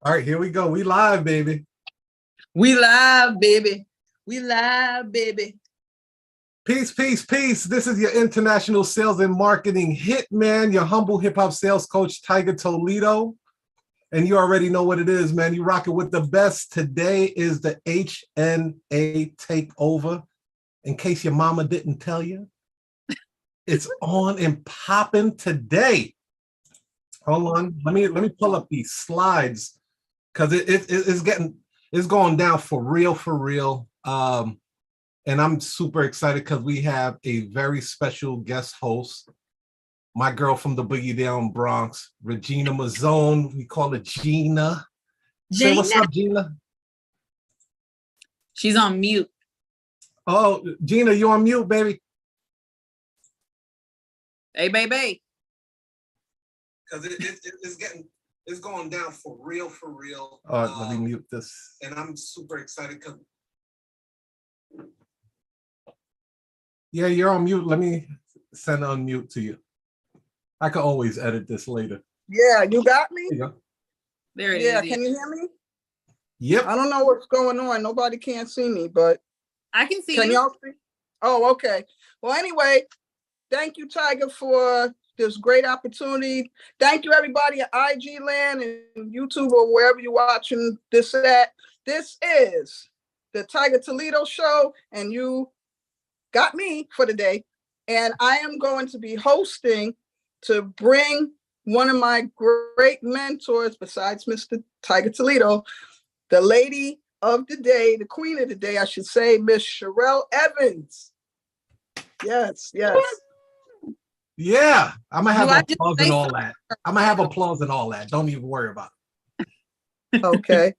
All right, here we go. We live, baby. We live, baby. We live, baby. Peace, peace, peace. This is your international sales and marketing hitman, your humble hip hop sales coach, Tiger Toledo. And you already know what it is, man. You rock it with the best. Today is the HNA takeover. In case your mama didn't tell you, it's on and popping today. Hold on. Let me pull up these slides because it's going down for real. And I'm super excited because we have a very special guest host, my girl from the Boogie Down Bronx, Gina Mazone. We call her Gina. Say what's up, Gina. She's on mute. Oh, Gina, you on mute, baby? Hey, baby. Because it's going down for real. All right, let me mute this. And I'm super excited because yeah, you're on mute. Let me send on mute to you. I can always edit this later. Yeah, you got me? There you go. There it is. Yeah, can you hear me? Yep. I don't know what's going on. Nobody can see me, but I can see you. Can y'all see? Oh, okay. Well, anyway, thank you, Tiger, for this great opportunity. Thank you, everybody at IG Land and YouTube or wherever you're watching this at. This is the Tiger Toledo Show, and you got me for the day. And I am going to be hosting to bring one of my great mentors, besides Mr. Tiger Toledo, the lady of the day, the queen of the day, I should say, Miss Sharelle Evans. Yes. Yeah, I'm gonna have applause and all that. I'm gonna have applause and all that. Don't even worry about it. Okay.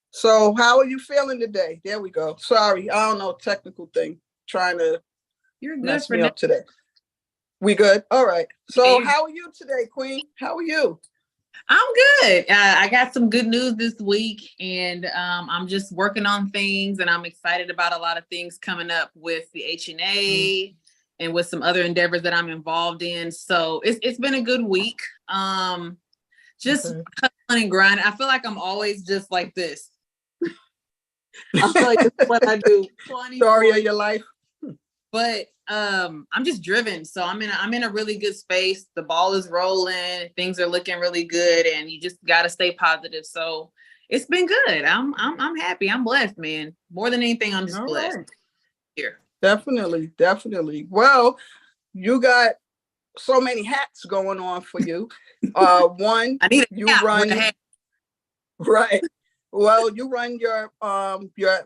So how are you feeling today? There we go. Sorry, I don't know, technical thing. Trying to mess me up today. We good? All right. So how are you today, Queen? How are you? I'm good. I got some good news this week, and I'm just working on things, and I'm excited about a lot of things coming up with the HNA and with some other endeavors that I'm involved in. So it's been a good week. Just hustling and grinding. I feel like I'm always just like this. I feel like that's what I do. Story of your life. But I'm just driven. So I'm in a really good space. The ball is rolling. Things are looking really good, and you just got to stay positive. So it's been good. I'm happy. I'm blessed, man. More than anything, I'm just blessed. Right. Here. Definitely. Well, you got so many hats going on for you. One, I need you run right. Well, you run your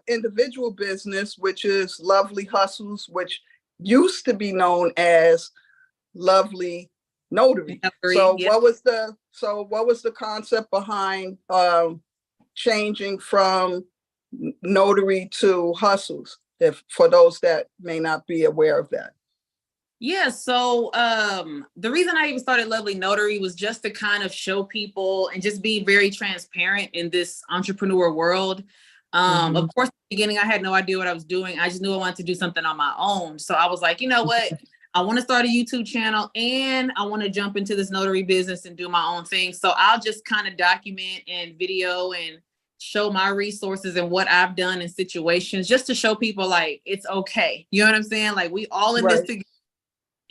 individual business, which is Lovely Hustles, which used to be known as Lovely Notary. So yep. what was the concept behind changing from Notary to Hustles? If for those that may not be aware of that. Yeah, so the reason I even started Lovely Notary was just to kind of show people and just be very transparent in this entrepreneur world. Of course, in the beginning, I had no idea what I was doing. I just knew I wanted to do something on my own. So I was like, you know what? I want to start a YouTube channel, and I want to jump into this notary business and do my own thing. So I'll just kind of document and video and show my resources and what I've done in situations, just to show people like it's okay. You know what I'm saying? Like we all in this together.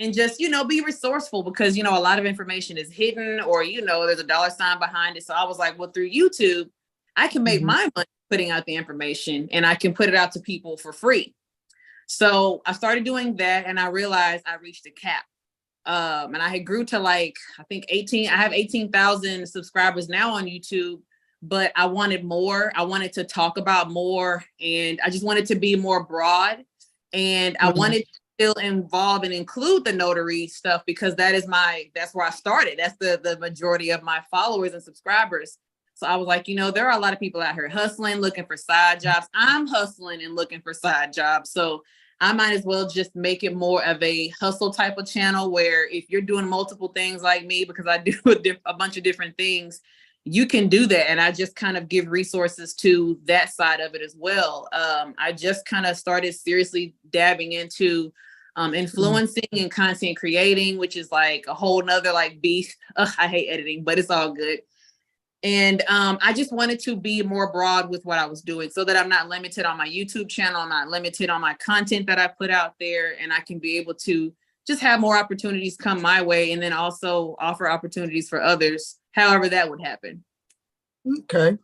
And just, be resourceful because, a lot of information is hidden or, there's a dollar sign behind it. So I was like, well, through YouTube, I can make my money putting out the information, and I can put it out to people for free. So I started doing that, and I realized I reached a cap. And I had grew to I have 18,000 subscribers now on YouTube, but I wanted more. I wanted to talk about more, and I just wanted to be more broad, and I wanted still involve and include the notary stuff because that's where I started. That's the majority of my followers and subscribers. So I was like, there are a lot of people out here hustling, looking for side jobs. I'm hustling and looking for side jobs. So I might as well just make it more of a hustle type of channel where if you're doing multiple things like me, because I do a bunch of different things, you can do that. And I just kind of give resources to that side of it as well. I just kind of started seriously dabbing into influencing and content creating, which is like a whole nother beast. I hate editing, but it's all good. And I just wanted to be more broad with what I was doing so that I'm not limited on my YouTube channel. I'm not limited on my content that I put out there, and I can be able to just have more opportunities come my way, and then also offer opportunities for others, however that would happen. Okay.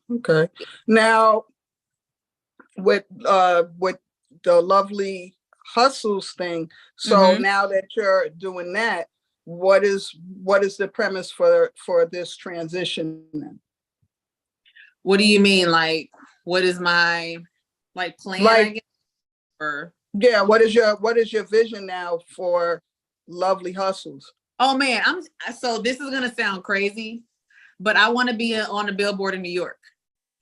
Now, with the Lovely Hustles thing, so now that you're doing that, what is the premise for this transition then? What do you mean? Like, what is my plan? Like, I guess? Or yeah, what is your vision now for Lovely Hustles? oh man, so this is gonna sound crazy, but I want to be on a billboard in New York.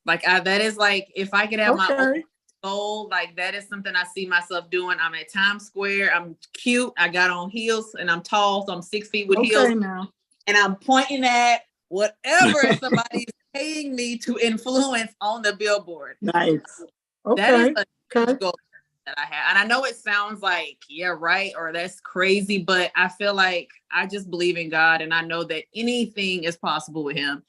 Like that is like, if I could have my own goal, like that is something I see myself doing. I'm at Times Square. I'm cute. I got on heels and I'm tall, so I'm 6 feet with heels. Now. And I'm pointing at whatever somebody's paying me to influence on the billboard. Nice. Okay. That is a goal that I have. And I know it sounds like, yeah, right, or that's crazy, but I feel like I just believe in God, and I know that anything is possible with him.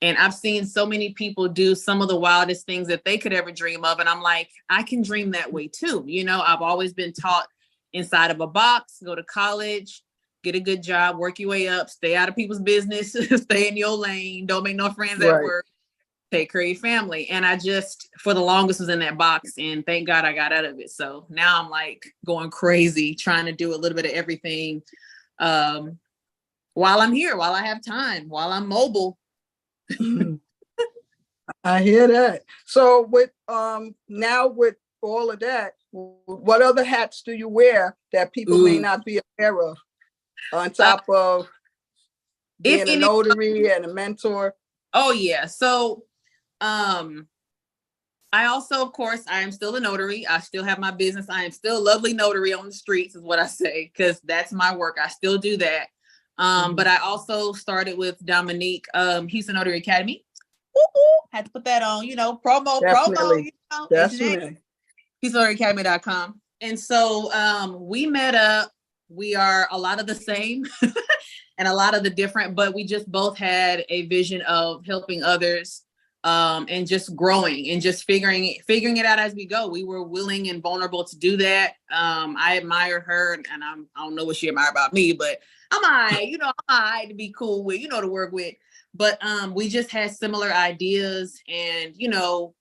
And I've seen so many people do some of the wildest things that they could ever dream of. And I'm like, I can dream that way too. You know, I've always been taught inside of a box, go to college, get a good job, work your way up, stay out of people's business, stay in your lane, don't make no friends at work, take care of your family. And I just, for the longest, was in that box, and thank God I got out of it. So now I'm like going crazy, trying to do a little bit of everything while I'm here, while I have time, while I'm mobile. I hear that. So with now with all of that, what other hats do you wear that people may not be aware of, on top of being a notary and a mentor? Oh yeah. So I also, of course, I am still a notary. I still have my business. I am still Lovely Notary on the streets, is what I say, because that's my work. I still do that. But I also started with Dominique, Houston Notary Academy. Had to put that on, promo, Definitely. HoustonNotaryAcademy.com. And so we met up. We are a lot of the same and a lot of the different, but we just both had a vision of helping others and just growing and just figuring it out as we go. We were willing and vulnerable to do that. I admire her, and I don't know what she admired about me, but I'm all right, to be cool with, to work with. But we just had similar ideas, and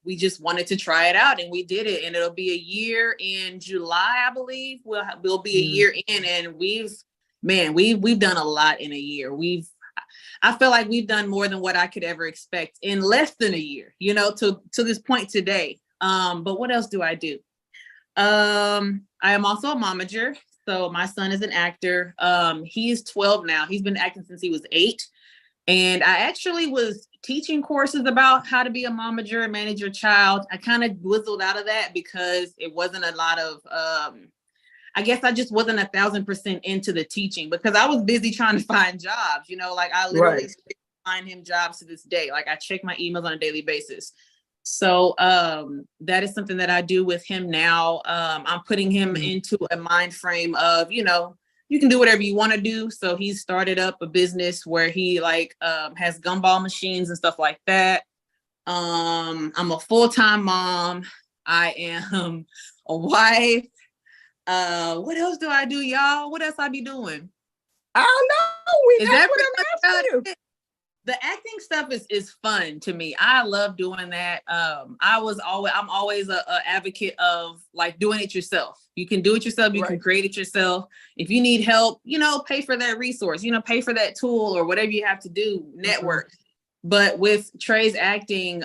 we just wanted to try it out, and we did it. And it'll be a year in July, I believe. We'll be a year in, and we've done a lot in a year. I feel like we've done more than what I could ever expect in less than a year, to this point today. But what else do I do? I am also a momager. So my son is an actor. He is 12 now. He's been acting since he was 8. And I actually was teaching courses about how to be a momager and manage your child. I kind of whizzled out of that because it wasn't a lot of, I guess I just wasn't 1,000% into the teaching, because I was busy trying to find jobs, like I literally find him jobs to this day. Like I check my emails on a daily basis. So that is something that I do with him now. I'm putting him into a mind frame of, you can do whatever you want to do. So he started up a business where he has gumball machines and stuff like that. I'm a full-time mom. I am a wife. What else do I do, y'all? What else I be doing? I don't know. Is that what I'm asking? The acting stuff is fun to me. I love doing that. I'm always a advocate of doing it yourself. You can do it yourself. You can create it yourself. If you need help, pay for that resource, pay for that tool or whatever you have to do, network. But with Trey's acting,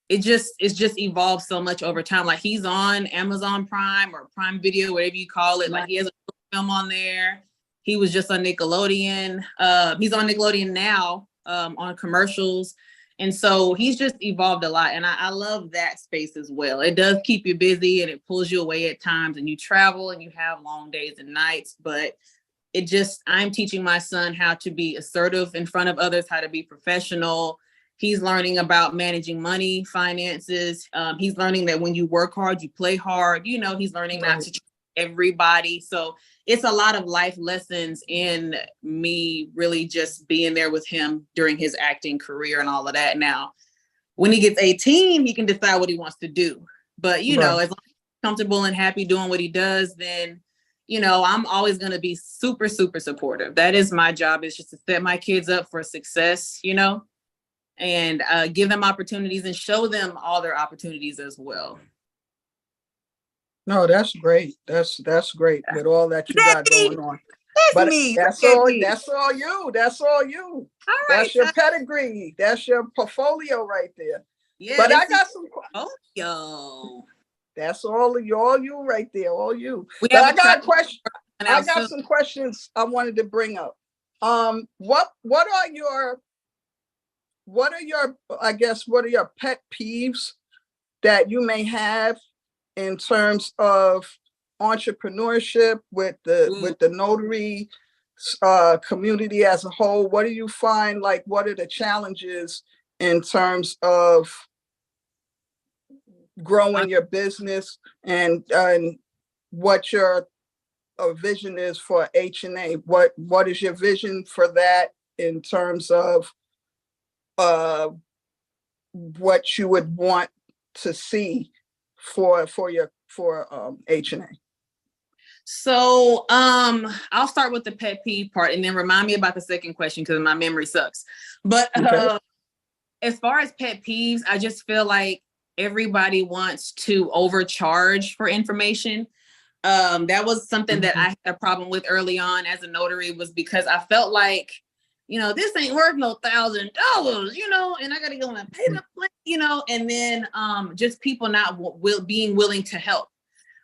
it's just evolved so much over time. Like he's on Amazon Prime or Prime Video, whatever you call it. Like he has a film on there. He was just on Nickelodeon. He's on Nickelodeon now on commercials. And so he's just evolved a lot. And I love that space as well. It does keep you busy and it pulls you away at times, and you travel and you have long days and nights. But I'm teaching my son how to be assertive in front of others, how to be professional. He's learning about managing money, finances. He's learning that when you work hard, you play hard. He's learning not to everybody. So it's a lot of life lessons in me really just being there with him during his acting career and all of that. Now, when he gets 18, he can decide what he wants to do. But, you know, as long as he's comfortable and happy doing what he does, then, you know, I'm always going to be super, super supportive. That is my job, is just to set my kids up for success, you know, and give them opportunities and show them all their opportunities as well. No, that's great. That's great with all that you got going on. But me. That's all you. That's all you. All right. That's your pedigree. That's your portfolio right there. Yeah, but I got some. That's all you right there. All you. But I got a question. I got some questions I wanted to bring up. What are your pet peeves that you may have in terms of entrepreneurship with the notary community as a whole? What do you find, like, what are the challenges in terms of growing your business, and what your vision is for HNA? What is your vision for that in terms of what you would want to see for HNA? So I'll start with the pet peeve part and then remind me about the second question because my memory sucks. But as far as pet peeves, I just feel like everybody wants to overcharge for information. That was something that I had a problem with early on as a notary, was because I felt like, you know, this ain't worth no $1,000, you know, and I got to go and pay the plan, you know, and then just people not being willing to help.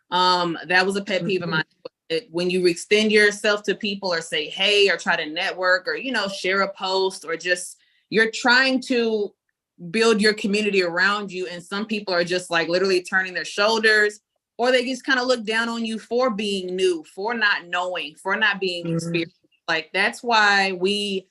That was a pet peeve of mine. When you extend yourself to people or say, hey, or try to network or, you know, share a post, or just you're trying to build your community around you. And some people are just like literally turning their shoulders, or they just kind of look down on you for being new, for not knowing, for not being experienced. Like, that's why we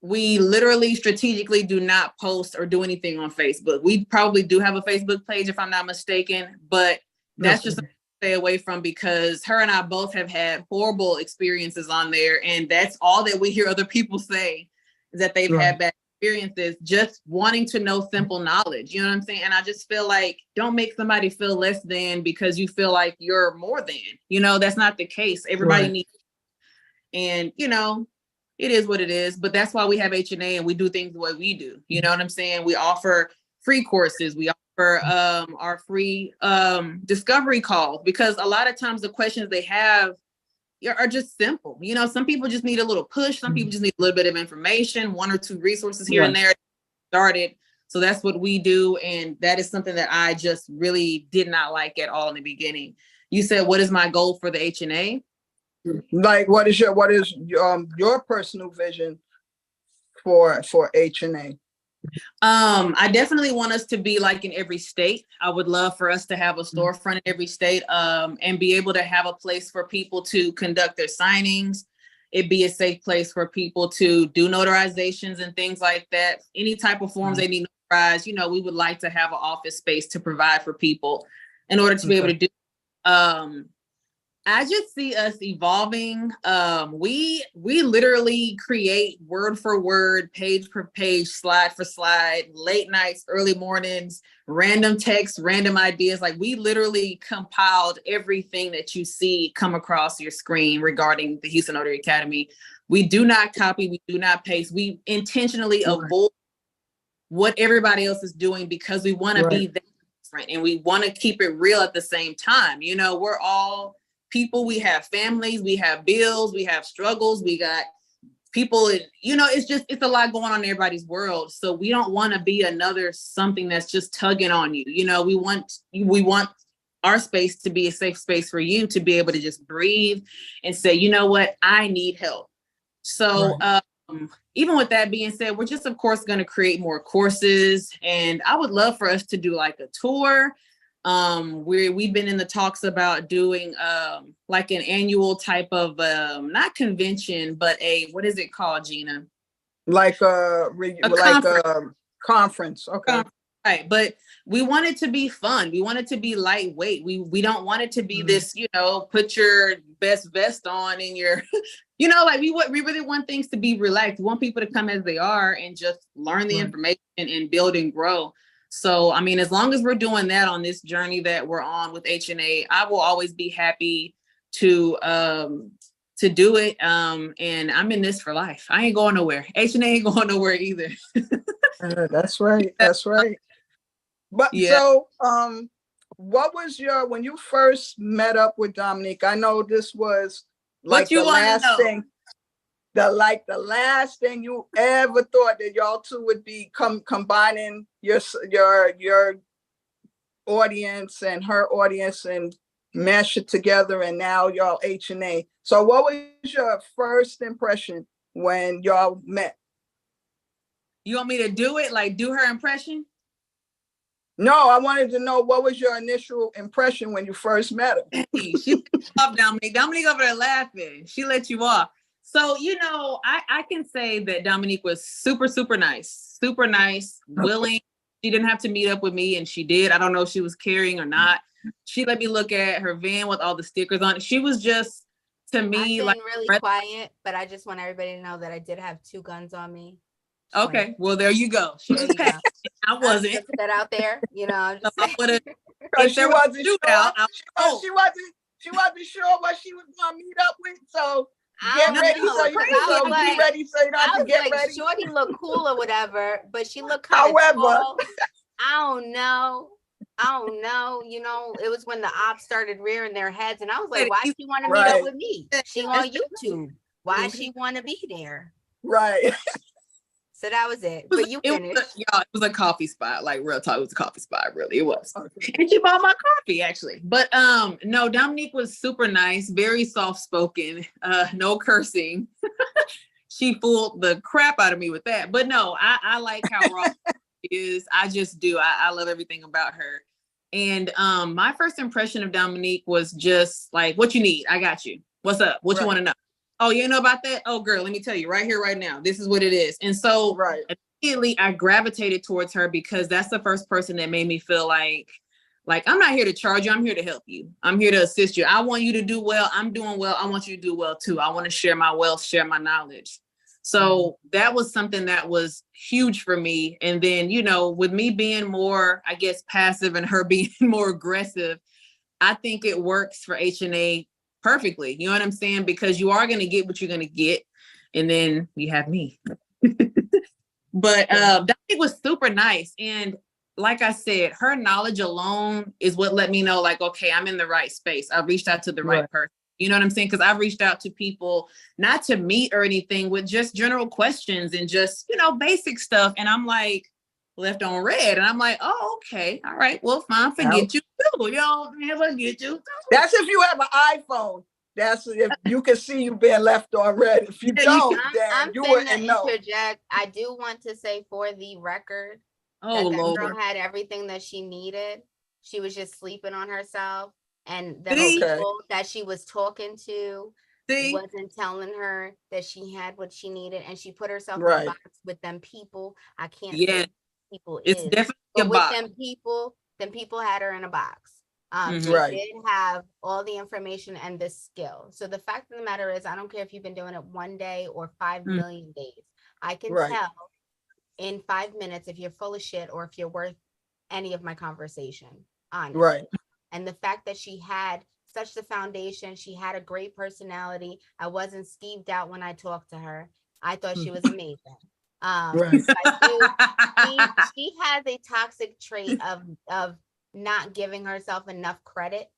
literally strategically do not post or do anything on Facebook. We probably do have a Facebook page if I'm not mistaken, but that's just something to stay away from, because her and I both have had horrible experiences on there. And that's all that we hear other people say, is that they've had bad experiences just wanting to know simple knowledge. You know what I'm saying? And I just feel like, don't make somebody feel less than because you feel like you're more than, you know, that's not the case. Everybody needs, and you know, it is what it is, but that's why we have HNA and we do things the way we do. You know what I'm saying? We offer free courses. We offer our free discovery calls, because a lot of times the questions they have are just simple. You know, some people just need a little push. Some people just need a little bit of information, 1 or 2 resources here and there started. So that's what we do. And that is something that I just really did not like at all in the beginning. You said, what is my goal for the HNA? Like, what is your personal vision for HNA? I definitely want us to be like in every state. I would love for us to have a storefront in every state, and be able to have a place for people to conduct their signings. It'd be a safe place for people to do notarizations and things like that. Any type of forms they need notarized, you know, we would like to have an office space to provide for people in order to be able to do. I just see us evolving. We literally create word for word, page per page, slide for slide, late nights, early mornings, random texts, random ideas. Like, we literally compiled everything that you see come across your screen regarding the Houston Notary Academy. We do not copy, we do not paste. We intentionally avoid what everybody else is doing because we want to be that different, and we want to keep it real at the same time. You know, we're all people, we have families, we have bills, we have struggles, we got people, you know, it's a lot going on in everybody's world. So we don't want to be another something that's just tugging on you. You know, we want our space to be a safe space for you to be able to just breathe and say, you know what, I need help. So even with that being said, we're just, of course, going to create more courses, and I would love for us to do like a tour. We've been in the talks about doing like an annual type of not convention, but what is it called, Gina? Like a conference. Okay. Right, but we want it to be fun. We want it to be lightweight. We don't want it to be this, put your best vest on and your, like we really want things to be relaxed. We want people to come as they are and just learn the information and build and grow. So, I mean, as long as we're doing that on this journey that we're on with HNA, I will always be happy to do it. And I'm in this for life. I ain't going nowhere. HNA ain't going nowhere either. That's right. That's right. But so, what was when you first met up with Dominique? I know this was like the last thing, the last thing you ever thought that y'all two would be combining your audience and her audience and mash it together, and now y'all HNA. So, what was your first impression when y'all met? You want me to do it? Like do her impression? No, I wanted to know what was your initial impression when you first met her? She let you off, Dominique. Dominique over there laughing. She let you off. So, I can say that Dominique was super, super nice, willing. She didn't have to meet up with me, and she did. I don't know if she was carrying or not. She let me look at her van with all the stickers on it. She was just, to me, I've been really quiet, but I just want everybody to know that I did have 2 guns on me. Okay, well, there you go. She was packed. I wasn't. Just that out there, I'm just saying. She wasn't sure. She wasn't sure what she was gonna meet up with. So get ready. Be ready so you don't have to get ready. Shorty looked cool or whatever, but she looked kind of tall. I don't know. It was when the ops started rearing their heads, and I was like, why she want to meet up with me? She on YouTube. Why she want to be there? Right. So that was it. But you finished. It was a coffee spot. Like real talk, it was a coffee spot. Really, it was. Okay. And she bought my coffee actually. But no, Dominique was super nice, very soft spoken, no cursing. She fooled the crap out of me with that. But no, I like how raw she is. I just do. I love everything about her. And my first impression of Dominique was just like, what you need, I got you. What's up? What you want to know? Oh, you know about that? Oh, girl, let me tell you right here, right now. This is what it is. And so immediately I gravitated towards her because that's the first person that made me feel like I'm not here to charge you. I'm here to help you. I'm here to assist you. I want you to do well. I'm doing well. I want you to do well too. I want to share my wealth, share my knowledge. So that was something that was huge for me. And then, with me being more, I guess, passive and her being more aggressive, I think it works for HNA perfectly. You know what I'm saying? Because you are going to get what you're going to get. And then you have me. But Dominique was super nice. And like I said, her knowledge alone is what let me know, like, okay, I'm in the right space. I reached out to the right person. You know what I'm saying? Because I've reached out to people, not to meet or anything, with just general questions and just, basic stuff. And I'm like, left on red. And I'm like, oh, okay. All right. Well, fine. Forget you too. Y'all never get you too. That's if you have an iPhone. That's if you can see you being left on red. If you don't, then you wouldn't know. I do want to say for the record, that Lord, girl had everything that she needed. She was just sleeping on herself. And the people that she was talking to wasn't telling her that she had what she needed. And she put herself in a box with them people. I can't say people it's definitely but a with box. them people had her in a box. She did have all the information and the skill. So the fact of the matter is, I don't care if you've been doing it 1 day or 5 million days. I can tell in 5 minutes if you're full of shit or if you're worth any of my conversation. Honestly. Right. And the fact that she had such the foundation, she had a great personality. I wasn't skeeved out when I talked to her. I thought she was amazing. She has a toxic trait of not giving herself enough credit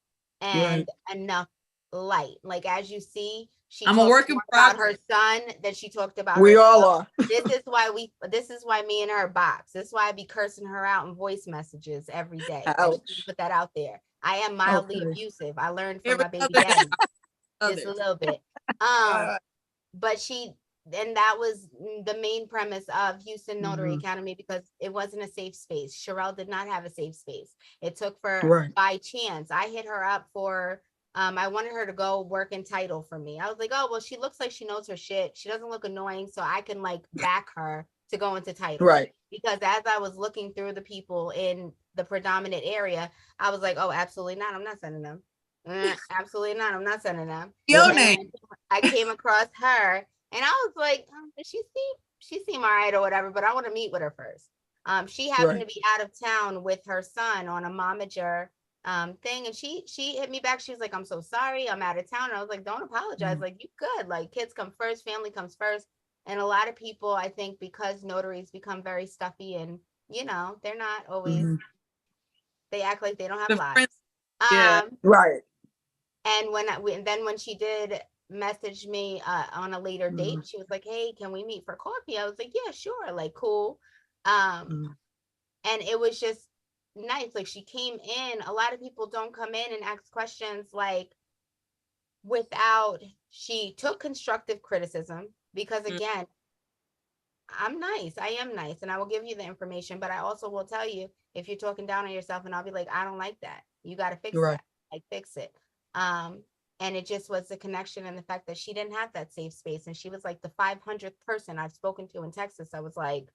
and enough light. Like as you see, I'm a work in progress. Her son that she talked about. We all are. This is why me and her box. This is why I be cursing her out in voice messages every day. I put that out there. I am mildly abusive. I learned from my baby daddy just a little bit. But and that was the main premise of Houston Notary Academy, because it wasn't a safe space. Sharelle did not have a safe space. It took for by chance. I hit her up for I wanted her to go work in title for me. I was like, oh, well, she looks like she knows her shit. She doesn't look annoying, so I can like back her to go into title. Right. Because as I was looking through the people in the predominant area, I was like, oh, absolutely not. I'm not sending them. Absolutely not. I'm not sending them. Your name. I came across her and I was like, she seemed all right or whatever, but I want to meet with her first. She happened to be out of town with her son on a momager thing, and she hit me back. She was like, I'm so sorry, I'm out of town. And I was like, don't apologize. Like, you good. Like, kids come first, family comes first. And a lot of people, I think, because notaries become very stuffy and, you know, they're not always, they act like they don't have lives. Right. And when she did message me on a later date, she was like, hey, can we meet for coffee? I was like, yeah, sure. Like, cool. And it was just nice. Like, she came in. A lot of people don't come in and ask questions like she took constructive criticism, because again, I'm nice. I am nice. And I will give you the information, but I also will tell you if you're talking down on yourself, and I'll be like, I don't like that. You got to fix that. Like, fix it. And it just was the connection and the fact that she didn't have that safe space. And she was like the 500th person I've spoken to in Texas. I was like,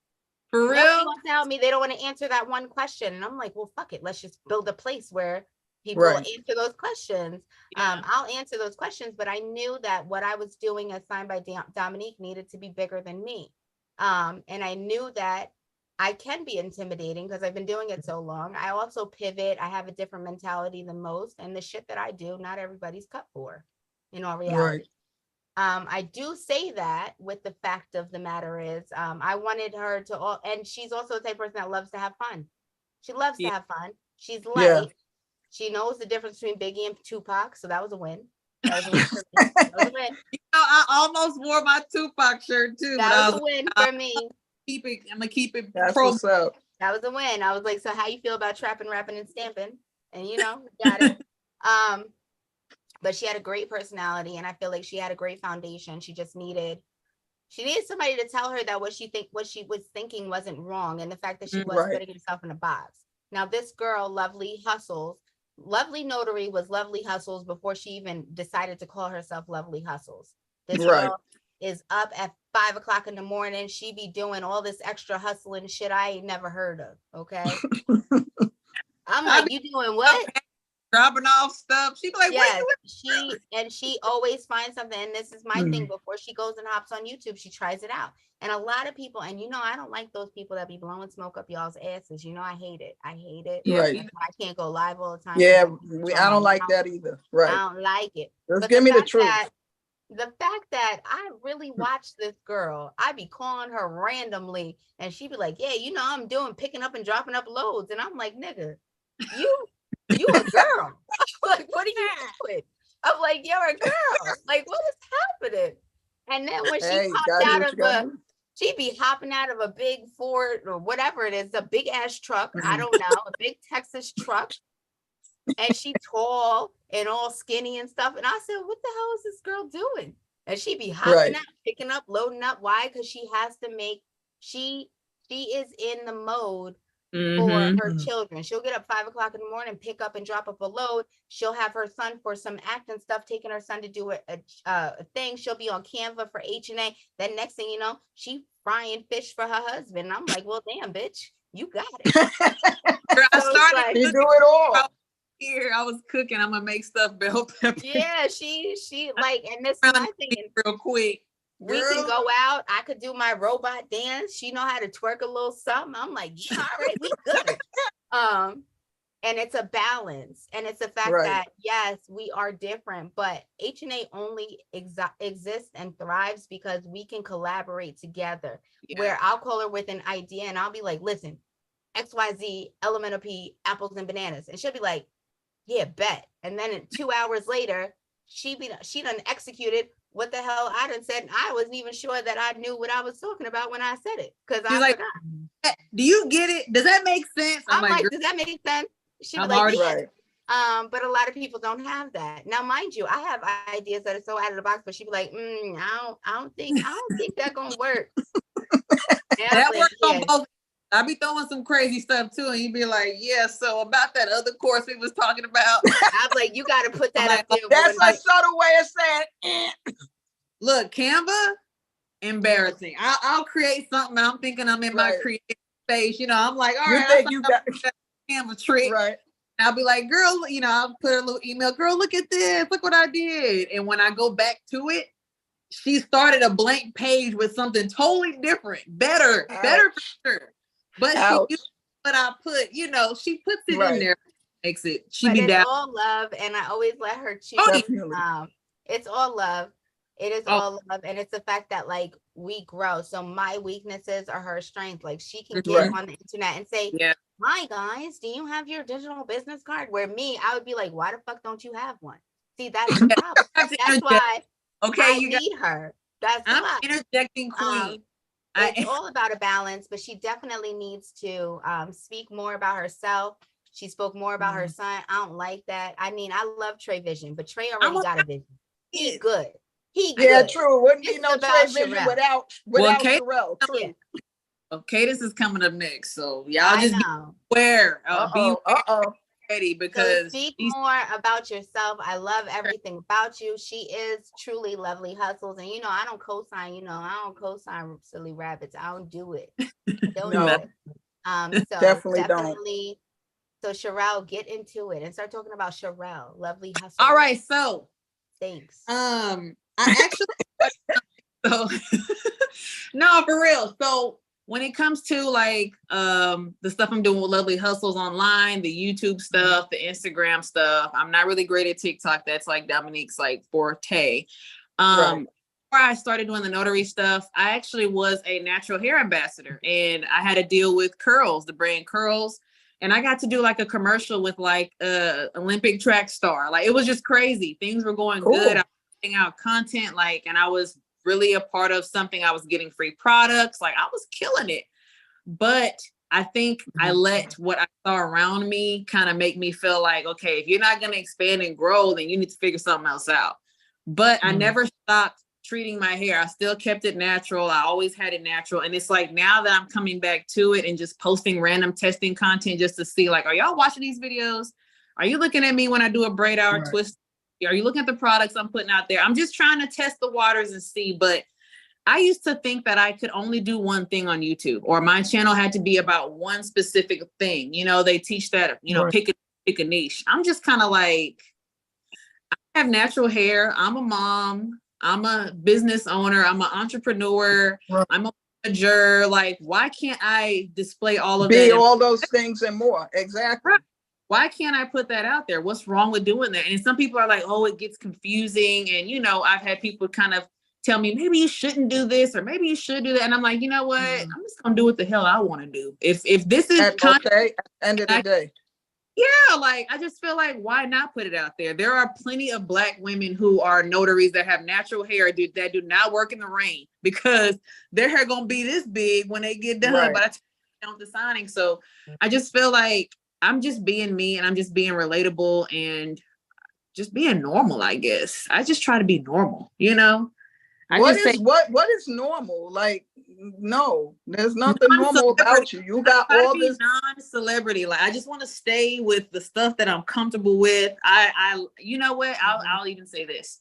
for real? Don't tell me they don't want to answer that one question. And I'm like, well, fuck it. Let's just build a place where people answer those questions. I'll answer those questions, but I knew that what I was doing as signed by Dominique needed to be bigger than me. And I knew that I can be intimidating because I've been doing it so long. I also pivot. I have a different mentality than most. And the shit that I do, not everybody's cut for, in all reality. I do say that with the fact of the matter is, I wanted her to, and she's also the type of person that loves to have fun. She loves to have fun. She's light. She knows the difference between Biggie and Tupac. So that was a win. That was a win for me. That was a win. You know, I almost wore my Tupac shirt too. That was a win for me. I'm gonna keep it. That's what's up. That was a win. I was like, so how you feel about trapping, rapping, and stamping? And you know, got it. But she had a great personality, and I feel like she had a great foundation. She needed somebody to tell her that what she was thinking wasn't wrong, and the fact that she was putting herself in a box. Now, this girl, Lovely Notary, was Lovely Hustles before she even decided to call herself Lovely Hustles. This girl is up at 5 o'clock in the morning. She be doing all this extra hustling shit I ain't never heard of. Okay. I'm like, you doing what? Dropping off stuff. She be like, yes, she always finds something. And this is my thing. Before she goes and hops on YouTube, she tries it out. And a lot of people, and you know, I don't like those people that be blowing smoke up y'all's asses. You know, I hate it. Right. I can't go live all the time. Yeah, I don't like that either. Right. I don't like it. Just give me the truth. The fact that I really watched this girl, I be calling her randomly, and she be like, yeah, you know, I'm picking up and dropping up loads. And I'm like, nigga, you a girl. Like, what are you doing? I'm like, you're a girl. Like, what is happening? And then when she she'd be hopping out of a big Ford or whatever it is, a big ass truck. I don't know, a big Texas truck. And she tall and all skinny and stuff. And I said, what the hell is this girl doing? And she'd be hopping out, picking up, loading up. Why? Because she has to she is in the mode for her children. She'll get up 5 o'clock in the morning, pick up and drop up a load. She'll have her son for some acting stuff, taking her son to do a thing. She'll be on Canva for HNA. Then next thing you know, she frying fish for her husband. And I'm like, well, damn, bitch, you got it. I started to do it all. Here, I was cooking. I'm gonna make stuff bell pepper. Yeah, she like, and this is my thing. Real quick. We can go out. I could do my robot dance. She know how to twerk a little something. I'm like, yeah, all right, we good. And it's a balance, and it's the fact that yes, we are different, but HNA only exists and thrives because we can collaborate together. Yeah. Where I'll call her with an idea, and I'll be like, listen, XYZ, elemental P, apples and bananas, and she'll be like, yeah, bet. And then 2 hours later, she done executed what the hell I done said. And I wasn't even sure that I knew what I was talking about when I said it. Because I like, forgot. Do you get it? Does that make sense? I'm like, does that make sense? She was like, yeah. But a lot of people don't have that. Now, mind you, I have ideas that are so out of the box, but she'd be like, I don't think that's gonna work. That works on both. I be throwing some crazy stuff too, and you'd be like, yeah, so about that other course we was talking about. I was like, you got to put that up there. That's a subtle way of saying, look, Canva, embarrassing. I'll create something and I'm thinking I'm in my creative space. You know, I'm like, all you right, think you got camera trick. right. I'll be like, girl, you know, I'll put a little email, girl, look at this, look what I did. And when I go back to it, she started a blank page with something totally different, better for sure. But she used what I put, you know, she puts it in there, makes it. She be down. It's all love, and I always let her choose. It's all love. It is all love, and it's the fact that like we grow. So my weaknesses are her strength. Like she can get on the internet and say, "Hi guys, do you have your digital business card?" Where me, I would be like, "Why the fuck don't you have one?" See, that's the problem. That's why. I need her. I'm interjecting queen. It's all about a balance, but she definitely needs to speak more about herself. She spoke more about her son. I don't like that. I mean, I love Trey Vision, but Trey already got a vision. He's good. True. Wouldn't be no Trey Vision without Sharelle. True. Okay, this is coming up next, so y'all just be aware. Be ready, because so speak more about yourself. I love everything about you. She is truly lovely hustles, and you know I don't co-sign. You know I don't co-sign silly rabbits. I don't do it. Don't do it. So definitely. So Sharelle, get into it and start talking about Sharelle, lovely hustle. All right, so thanks. I actually so no, for real. So when it comes to like the stuff I'm doing with Lovely Hustles online, the YouTube stuff, the Instagram stuff, I'm not really great at TikTok. That's like Dominique's like forte. Before I started doing the notary stuff, I actually was a natural hair ambassador, and I had a deal with Curls, the brand Curls. And I got to do like a commercial with like a Olympic track star. Like it was just crazy. Things were going good. I was putting out content, like, and I was really a part of something. I was getting free products. Like I was killing it. But I think I let what I saw around me kind of make me feel like, okay, if you're not going to expand and grow, then you need to figure something else out. But I never stopped treating my hair. I still kept it natural. I always had it natural. And it's like now that I'm coming back to it and just posting random testing content just to see like, are y'all watching these videos? Are you looking at me when I do a braid out or twist? Are you looking at the products I'm putting out there? I'm just trying to test the waters and see. But I used to think that I could only do one thing on YouTube, or my channel had to be about one specific thing. You know, they teach that, you know, pick a niche. I'm just kind of like, I have natural hair. I'm a mom. I'm a business owner. I'm an entrepreneur. I'm a manager. Like, why can't I display all of that? Be all those things and more. Exactly. Why can't I put that out there? What's wrong with doing that? And some people are like, oh, it gets confusing. And, you know, I've had people kind of tell me, maybe you shouldn't do this, or maybe you should do that. And I'm like, you know what? I'm just going to do what the hell I want to do. If this is content, at the end of the day. Yeah, like I just feel like, why not put it out there? There are plenty of Black women who are notaries that have natural hair that do not work in the rain, because their hair gonna be this big when they get done. But I don't the signing. So I just feel like I'm just being me, and I'm just being relatable and just being normal. I guess I just try to be normal, you know. What is normal? Like, no, there's nothing normal about you. You got all this non-celebrity. Like, I just want to stay with the stuff that I'm comfortable with. I you know what? I'll even say this.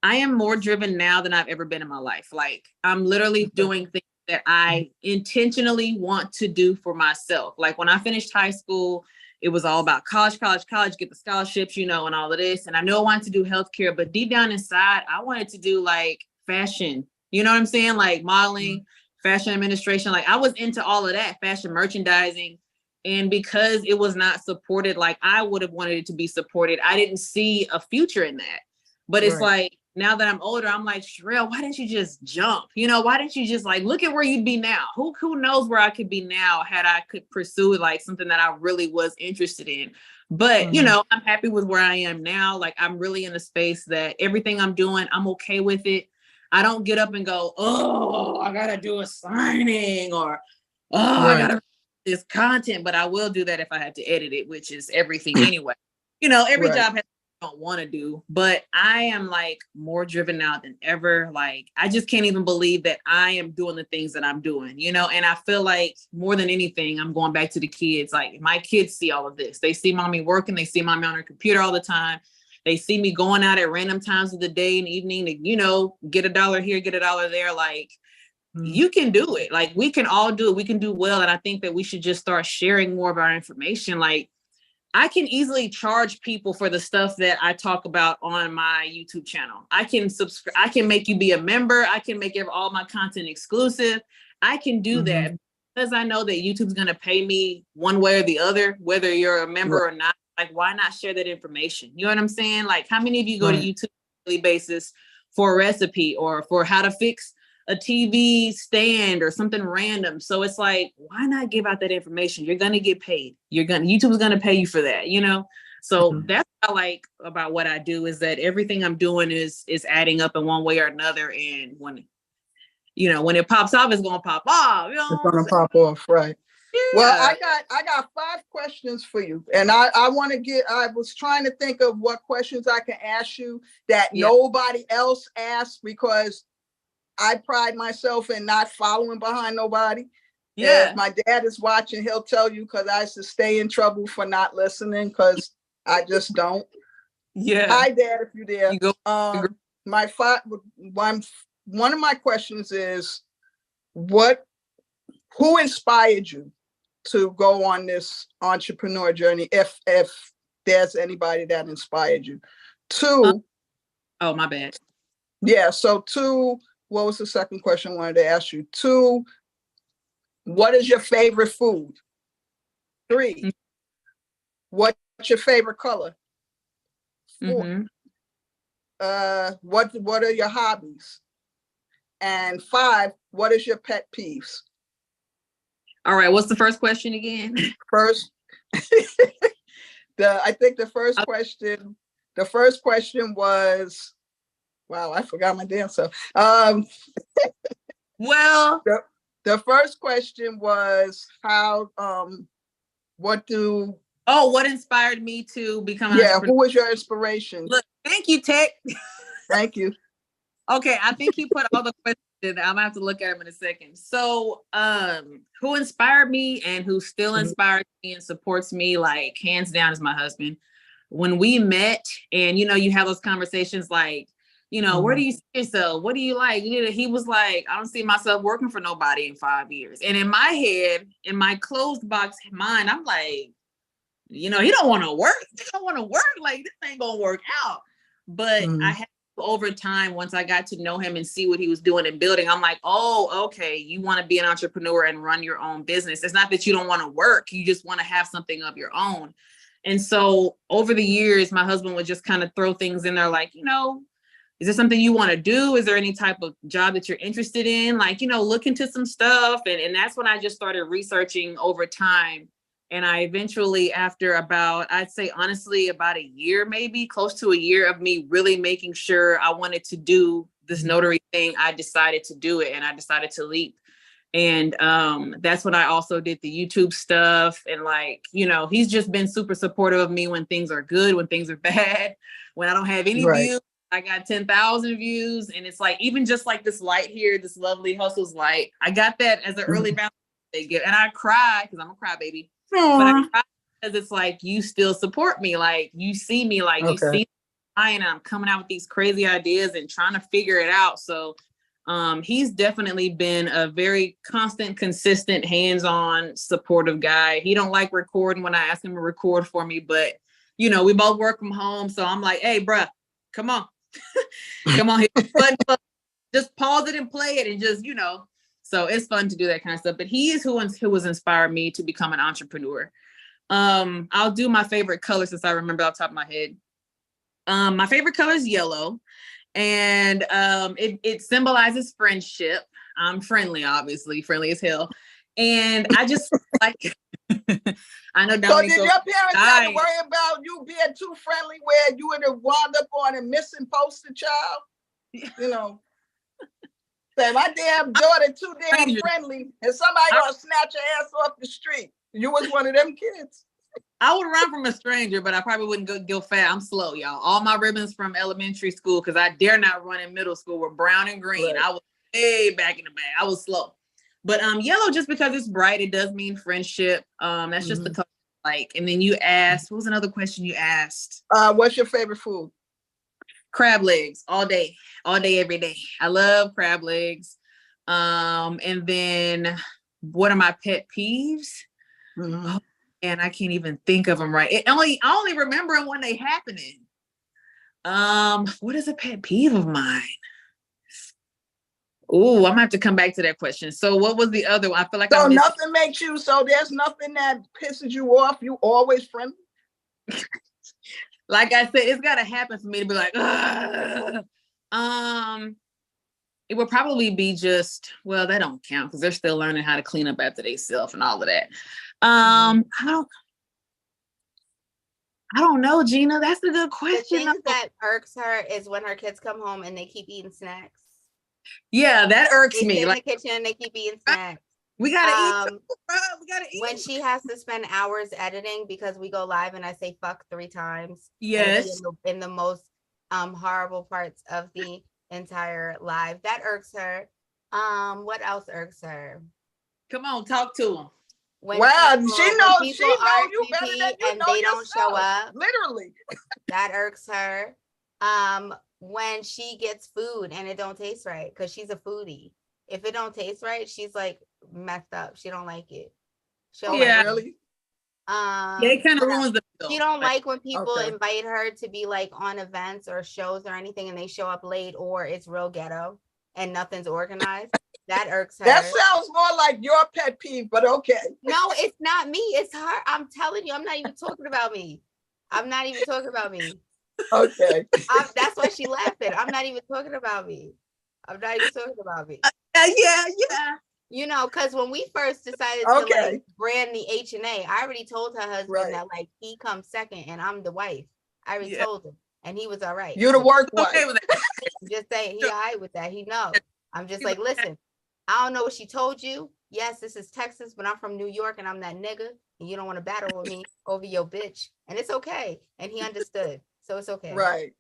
I am more driven now than I've ever been in my life. Like, I'm literally doing things that I intentionally want to do for myself. Like when I finished high school, it was all about college, get the scholarships, you know, and all of this. And I know I wanted to do healthcare, but deep down inside, I wanted to do like fashion, you know what I'm saying? Like modeling, fashion administration. Like I was into all of that, fashion merchandising. And because it was not supported like I would have wanted it to be supported, I didn't see a future in that. But it's like, now that I'm older, I'm like, Sharelle, why didn't you just jump? You know, why didn't you just like, look at where you'd be now? Who knows where I could be now had I could pursue like something that I really was interested in. But, you know, I'm happy with where I am now. Like I'm really in a space that everything I'm doing, I'm okay with it. I don't get up and go, oh, I gotta do a signing, or I gotta this content, but I will do that if I have to edit it, which is everything anyway. You know, every job has don't want to do, but I am like more driven now than ever. Like I just can't even believe that I am doing the things that I'm doing, you know. And I feel like more than anything, I'm going back to the kids. Like my kids see all of this. They see mommy working. They see mommy on her computer all the time. They see me going out at random times of the day and evening to, you know, get $1 here, get $1 there. Like you can do it. Like, we can all do it. We can do well. And I think that we should just start sharing more of our information. Like, I can easily charge people for the stuff that I talk about on my YouTube channel. I can subscribe. I can make you be a member. I can make all my content exclusive. I can do that because I know that YouTube's going to pay me one way or the other, whether you're a member or not. Like, why not share that information? You know what I'm saying? Like, how many of you go to YouTube on a daily basis for a recipe or for how to fix a TV stand or something random? So it's like, why not give out that information? You're going to get paid. YouTube's going to pay you for that, you know? So that's what I like about what I do, is that everything I'm doing is adding up in one way or another. And when it pops off, it's going to pop off. You know, it's going to pop off. Right. Yeah. Well, I got 5 questions for you. And I was trying to think of what questions I can ask you that nobody else asked, because I pride myself in not following behind nobody. Yeah. If my dad is watching, he'll tell you, because I used to stay in trouble for not listening, because I just don't. Yeah. Hi, Dad, if you're there. One of my questions is, who inspired you to go on this entrepreneur journey, if there's anybody that inspired you? 2. Oh, my bad. Yeah. So 2. What was the second question I wanted to ask you? 2, what is your favorite food? 3, what's your favorite color? 4, what are your hobbies? And 5, what is your pet peeves? All right. What's the first question again? First, I think the first question was, wow, I forgot my damn self. Well, the first question was what inspired me to become an entrepreneur? Who was your inspiration? Look, thank you, Tech. Thank you. Okay, I think he put all the questions in there. I'm gonna have to look at them in a second. So, who inspired me and who still inspires me and supports me, like, hands down, is my husband. When we met, and you have those conversations like, where do you see yourself? What do you like? He was like, I don't see myself working for nobody in 5 years. And in my head, in my closed box mind, I'm like, he don't want to work. He don't want to work. Like, this ain't gonna work out. But I had, over time, once I got to know him and see what he was doing and building, I'm like, oh, okay, you want to be an entrepreneur and run your own business. It's not that you don't want to work. You just want to have something of your own. And so over the years, my husband would just kind of throw things in there like, is there something you want to do? Is there any type of job that you're interested in? Like, look into some stuff. And that's when I just started researching over time. And I eventually, after I'd say honestly, about a year, maybe close to a year of me really making sure I wanted to do this notary thing, I decided to do it, and I decided to leap. And that's when I also did the YouTube stuff. And like, he's just been super supportive of me when things are good, when things are bad, when I don't have any views. I got 10,000 views. And it's like, even just like this light here, this lovely Hustles light, I got that as an early Valentine's Day gift. And I cried because I'm a crybaby. But I cried because it's like, you still support me. Like, you see me, like, you see me, and I'm coming out with these crazy ideas and trying to figure it out. So he's definitely been a very constant, consistent, hands-on, supportive guy. He don't like recording when I ask him to record for me, but we both work from home. So I'm like, hey, bruh, come on. Come on, hit the button, just pause it and play it, and just, so it's fun to do that kind of stuff. But he is who was inspired me to become an entrepreneur. I'll do my favorite color since I remember off the top of my head. My favorite color is yellow, and it symbolizes friendship. I'm friendly, obviously, friendly as hell. And I just like, I know. So did your parents have to worry about you being too friendly, where you would have wound up on a missing poster child? Say, my damn daughter too damn friendly, and somebody gonna snatch your ass off the street. You was one of them kids. I would run from a stranger, but I probably wouldn't go fast. I'm slow, y'all. All my ribbons from elementary school, because I dare not run in middle school, were brown and green. Right. I was way back in the bag. I was slow. But yellow, just because it's bright, it does mean friendship. That's just the color I like. And then you asked, what was another question you asked? What's your favorite food? Crab legs, all day, every day. I love crab legs. And then what are my pet peeves? Mm-hmm. And I can't even think of them right. I only remember them when they happening. What is a pet peeve of mine? Oh, I'm gonna have to come back to that question. So what was the other one? I feel like so nothing makes you, so there's nothing that pisses you off. You always friendly. Like I said, it's gotta happen for me to be like, ugh. It would probably be just, well, that don't count because they're still learning how to clean up after themselves and all of that. I don't know, Gina. That's a good question. The thing that irks her is when her kids come home and they keep eating snacks. Yeah, that irks me. In like the kitchen, they keep eating snacks. We gotta eat. We gotta eat. When she has to spend hours editing because we go live and I say fuck 3 times. Yes. In the most horrible parts of the entire live, that irks her. What else irks her? Come on, talk to them. Wow, she knows you better than you and know they yourself. Don't show up. Literally. That irks her. When she gets food and it don't taste right, because she's a foodie. If it don't taste right, she's like messed up. She don't like it. Really? It kind of ruins the meal. She don't like when people invite her to be like on events or shows or anything and they show up late or it's real ghetto and nothing's organized. That irks her. That sounds more like your pet peeve, but okay. No, it's not me. It's her. I'm telling you, I'm not even talking about me. Okay. That's why she laughing. I'm not even talking about me. Yeah. You know, because when we first decided to like brand the HNA, I already told her husband that like he comes second and I'm the wife. I already told him, and he was all right. You're the work wife. Okay with that. I'm just saying he all right with that. He knows. I'm just like, listen, I don't know what she told you. Yes, this is Texas, but I'm from New York and I'm that nigga, and you don't want to battle with me over your bitch, and it's okay. And he understood, so it's okay. Right.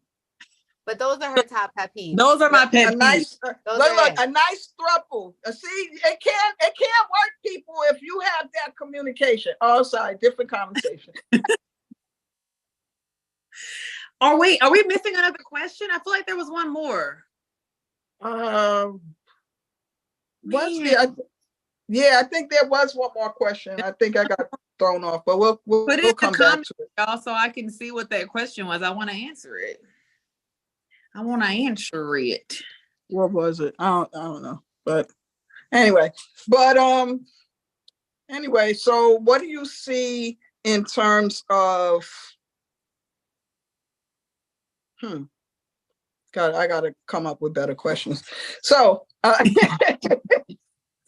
But those are her top pet peeves. Those are my pet peeves. Look, a nice throuple. See, it can't work, people, if you have that communication. Oh, sorry, different conversation. Are we missing another question? I feel like there was one more. I think there was one more question. I think I got thrown off, but we'll come back to it. Y'all, so I can see what that question was. I want to answer it. What was it? I don't know. But anyway, so what do you see in terms of God, I gotta come up with better questions. So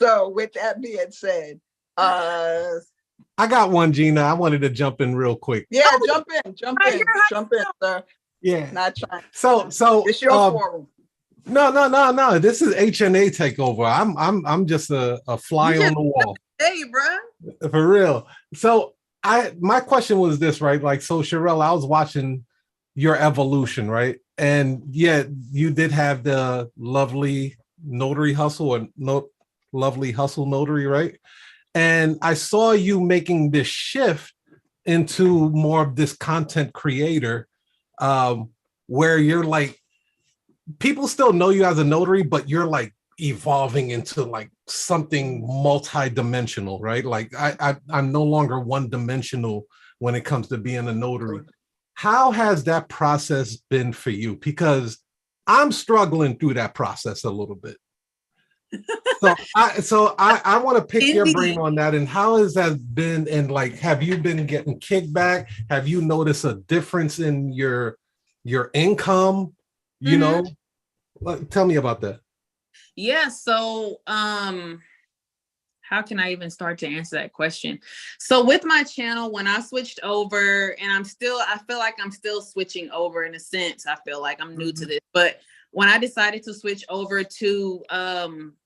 so with that being said, I got one, Gina. I wanted to jump in real quick. Yeah, jump in, sir. Yeah. Not trying. So it's your forum. No. This is HNA takeover. I'm just a fly on the wall. Hey, bro. For real. So my question was this, right? Like, so Sharelle, I was watching your evolution, right? And yeah, you did have the lovely notary hustle or lovely hustle notary, right? And I saw you making this shift into more of this content creator, where you're like, people still know you as a notary, but you're like evolving into like something multi-dimensional, right? Like I'm no longer one-dimensional when it comes to being a notary. How has that process been for you? Because I'm struggling through that process a little bit. So I want to pick your brain on that. And how has that been? And like, have you been getting kickback? Have you noticed a difference in your income? You know, tell me about that. Yeah. So, how can I even start to answer that question? So with my channel, when I switched over, and I feel like I'm still switching over in a sense. I feel like I'm new to this, but when I decided to switch over to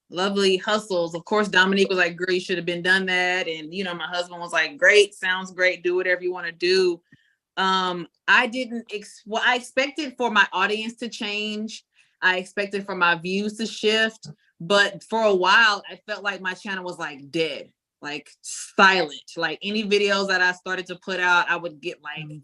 Lovely Hustles, of course, Dominique was like, girl, you should have been done that. And, you know, my husband was like, great, sounds great. Do whatever you want to do. I expected for my audience to change. I expected for my views to shift. But for a while, I felt like my channel was like dead, like silent. Like any videos that I started to put out, I would get like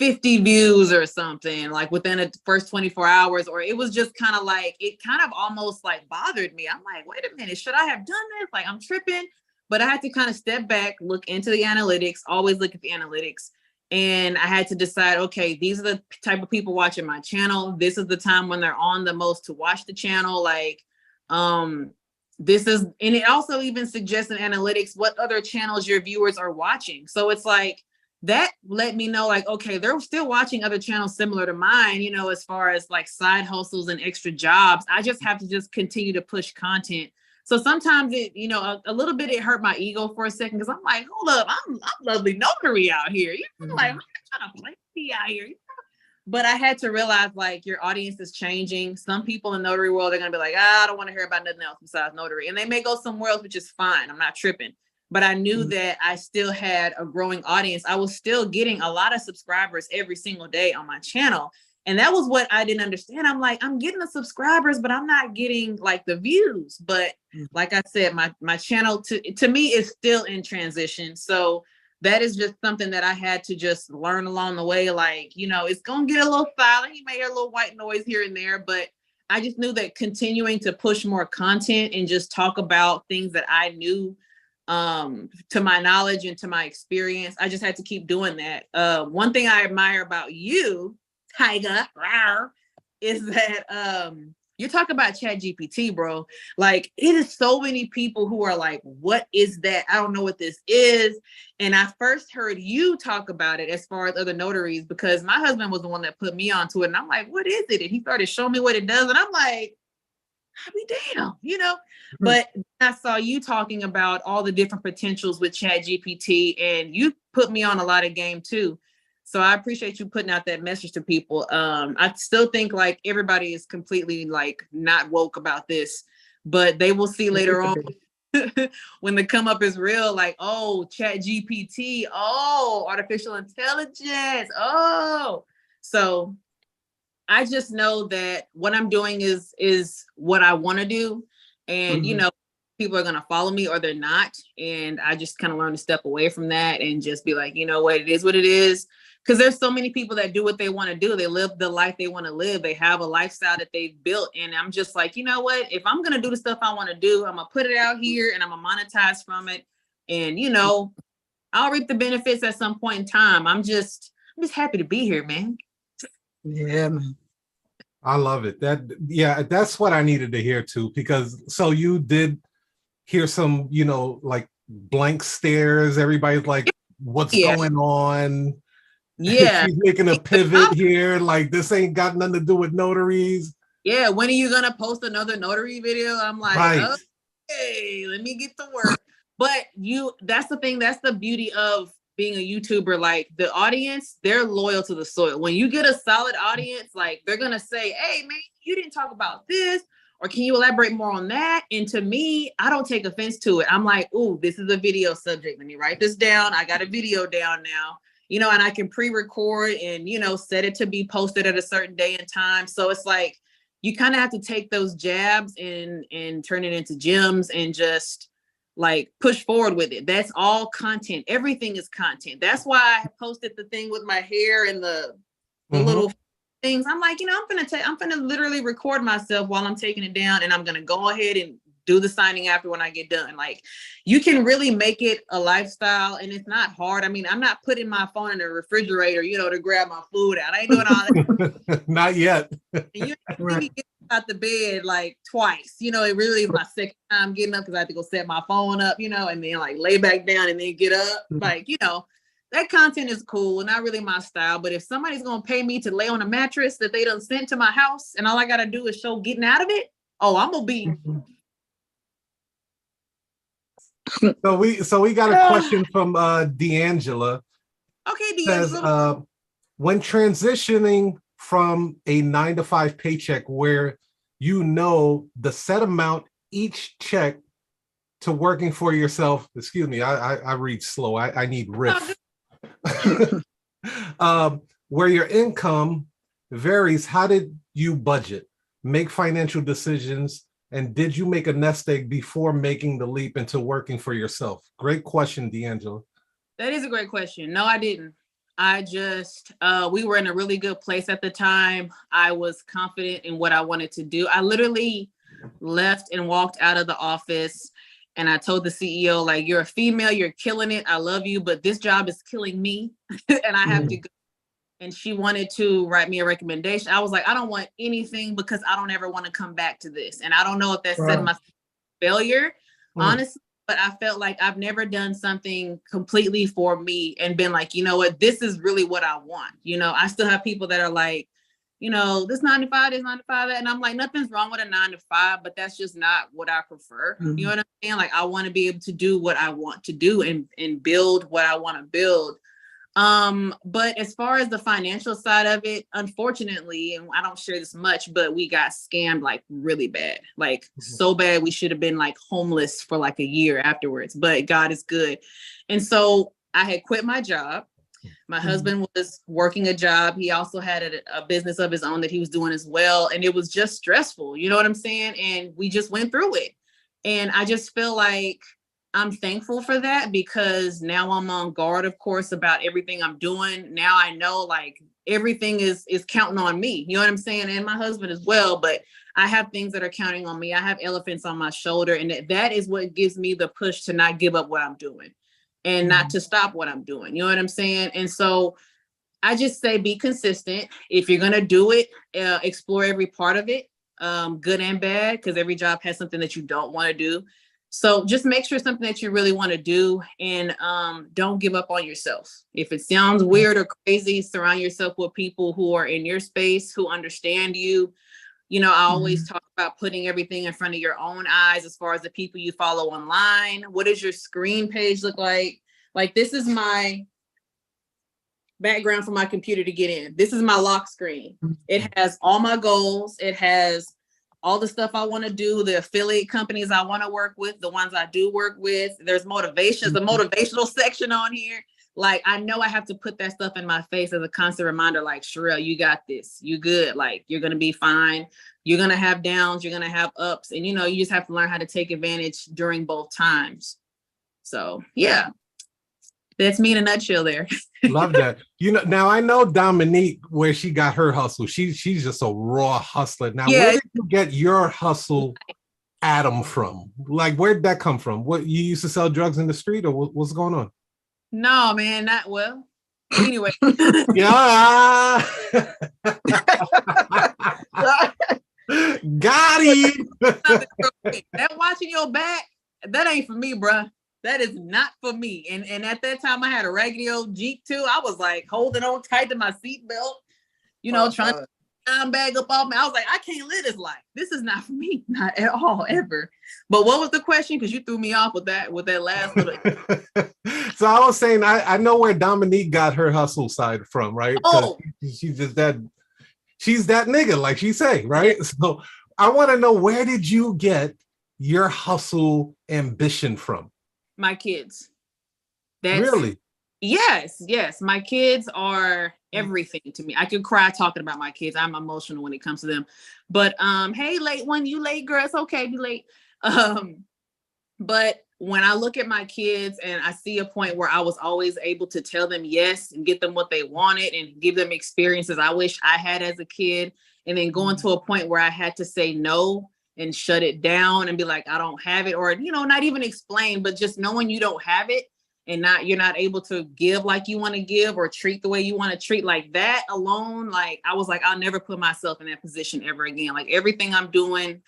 50 views or something like within the first 24 hours, or it was just kind of like, it kind of almost like bothered me. I'm like, wait a minute, should I have done this? Like I'm tripping, but I had to kind of step back, look into the analytics, always look at the analytics. And I had to decide, okay, these are the type of people watching my channel. This is the time when they're on the most to watch the channel. Like, this is, and it also even suggests in analytics what other channels your viewers are watching. So it's like, that let me know, like, okay, they're still watching other channels similar to mine, you know, as far as like side hustles and extra jobs. I just have to just continue to push content. So sometimes it, you know, a little bit, it hurt my ego for a second, because I'm like, hold up, I'm lovely notary out here. You know, like, I'm not trying to play me out here. But I had to realize, like, your audience is changing. Some people in notary world are going to be like, I don't want to hear about nothing else besides notary. And they may go somewhere else, which is fine. I'm not tripping. But I knew that I still had a growing audience. I was still getting a lot of subscribers every single day on my channel. And that was what I didn't understand. I'm like, I'm getting the subscribers, but I'm not getting like the views. But like I said, my channel to me is still in transition. So that is just something that I had to just learn along the way. Like, you know, it's going to get a little silent. You may hear a little white noise here and there, but I just knew that continuing to push more content and just talk about things that I knew to my knowledge and to my experience, I just had to keep doing that. One thing I admire about you, Tyga, is that you talk about ChatGPT, bro. Like, it is so many people who are like, what is that? I don't know what this is. And I first heard you talk about it as far as other notaries, because my husband was the one that put me onto it. And I'm like, what is it? And he started showing me what it does. And I'm like, I'll be damn, you know. But I saw you talking about all the different potentials with ChatGPT, and you put me on a lot of game too. So I appreciate you putting out that message to people. I still think like everybody is completely like not woke about this, but they will see later on when the come up is real, like, oh, ChatGPT, oh, artificial intelligence, oh. So I just know that what I'm doing is what I want to do. And, you know, people are going to follow me or they're not. And I just kind of learn to step away from that and just be like, you know what, it is what it is. Because there's so many people that do what they want to do. They live the life they want to live. They have a lifestyle that they've built. And I'm just like, you know what, if I'm going to do the stuff I want to do, I'm going to put it out here and I'm going to monetize from it. And, you know, I'll reap the benefits at some point in time. I'm just happy to be here, man. Yeah, man. I love it. That's what I needed to hear too, because so you did hear some, you know, like blank stares. Everybody's like, what's going on? Yeah. She's making a pivot here. Like, this ain't got nothing to do with notaries. Yeah. When are you going to post another notary video? I'm like, right. Okay, let me get to work. But that's the thing. That's the beauty of being a YouTuber. Like, the audience, they're loyal to the soil. When you get a solid audience, like, they're going to say, hey, man, you didn't talk about this. Or can you elaborate more on that? And to me, I don't take offense to it. I'm like, ooh, this is a video subject. Let me write this down. I got a video down now, you know, and I can pre-record and, you know, set it to be posted at a certain day and time. So it's like, you kind of have to take those jabs and turn it into gems and just like push forward with it. That's all content. Everything is content. That's why I posted the thing with my hair and the little things. I'm like, you know, I'm gonna literally record myself while I'm taking it down, and I'm gonna go ahead and do the signing after when I get done. Like, you can really make it a lifestyle, and it's not hard. I mean, I'm not putting my phone in the refrigerator, you know, to grab my food out. I ain't doing all that. Not yet. And you see me get out the bed like twice. You know, it really is my second time getting up because I have to go set my phone up, you know, and then like lay back down and then get up. Like, you know, that content is cool, not really my style. But if somebody's gonna pay me to lay on a mattress that they done sent to my house, and all I gotta do is show getting out of it, oh, I'm gonna be. So we got a question from D'Angela. Okay, D'Angela. Says, when transitioning from a 9-to-5 paycheck where you know the set amount each check to working for yourself, excuse me, I read slow. I need riff. Where your income varies, how did you budget, make financial decisions, and did you make a nest egg before making the leap into working for yourself? Great question, D'Angelo. That is a great question. No, I didn't. I just, we were in a really good place at the time. I was confident in what I wanted to do. I literally left and walked out of the office, and I told the CEO, like, you're a female, you're killing it. I love you, but this job is killing me and I have to go. And she wanted to write me a recommendation. I was like, I don't want anything because I don't ever want to come back to this. And I don't know if that said my failure, honestly, but I felt like I've never done something completely for me and been like, you know what, this is really what I want. You know, I still have people that are like, you know, this 9 to 5, this 9 to 5. And I'm like, nothing's wrong with a 9 to 5, but that's just not what I prefer. You know what I'm saying? Like, I want to be able to do what I want to do and build what I want to build. But as far as the financial side of it, unfortunately, and I don't share this much, but we got scammed like really bad, like so bad we should have been like homeless for like a year afterwards, but God is good. And so I had quit my job. My husband was working a job. He also had a business of his own that he was doing as well. And it was just stressful. You know what I'm saying? And we just went through it. And I just feel like I'm thankful for that, because now I'm on guard, of course, about everything I'm doing. Now I know like everything is counting on me. You know what I'm saying? And my husband as well. But I have things that are counting on me. I have elephants on my shoulder. And that is what gives me the push to not give up what I'm doing and not to stop what I'm doing. You know what I'm saying? And so I just say, be consistent. If you're going to do it, explore every part of it, good and bad, because every job has something that you don't want to do. So just make sure it's something that you really want to do, and don't give up on yourself. If it sounds weird or crazy, surround yourself with people who are in your space, who understand you. You know, I always talk about putting everything in front of your own eyes as far as the people you follow online. What does your screen page look like? Like, this is my background for my computer to get in. This is my lock screen. It has all my goals. It has all the stuff I want to do, the affiliate companies I want to work with, the ones I do work with. There's motivations, the motivational section on here. Like, I know I have to put that stuff in my face as a constant reminder, like, Sharelle, you got this. You good. Like, you're going to be fine. You're going to have downs. You're going to have ups. And, you know, you just have to learn how to take advantage during both times. So, yeah, that's me in a nutshell there. Love that. You know, now I know Dominique, where she got her hustle. She's just a raw hustler. Now, where did you get your hustle, Adam, from? Like, where did that come from? What, you used to sell drugs in the street, or what's going on? No, man, not well. Anyway. Yeah. Got him. That watching your back, that ain't for me, bruh. That is not for me. And at that time, I had a raggedy old Jeep too. I was like holding on tight to my seatbelt, you know, trying to bag up off me. I was like, I can't live this life. This is not for me, not at all, ever. But what was the question? Because you threw me off with that last little. So I was saying, I know where Dominique got her hustle side from, right? Oh, she's just she's that nigga, like she say, right? So I want to know, where did you get your hustle ambition from? My kids. Really? Yes. My kids are everything to me. I could cry talking about my kids. I'm emotional when it comes to them. But hey, late one, you late, girl. It's okay, be late. But when I look at my kids and I see a point where I was always able to tell them yes and get them what they wanted and give them experiences I wish I had as a kid, and then going to a point where I had to say no and shut it down and be like, I don't have it, or, you know, not even explain, but just knowing you don't have it and you're not able to give like you want to give or treat the way you want to treat, like that alone, like I was like, I'll never put myself in that position ever again. Like, everything I'm doing,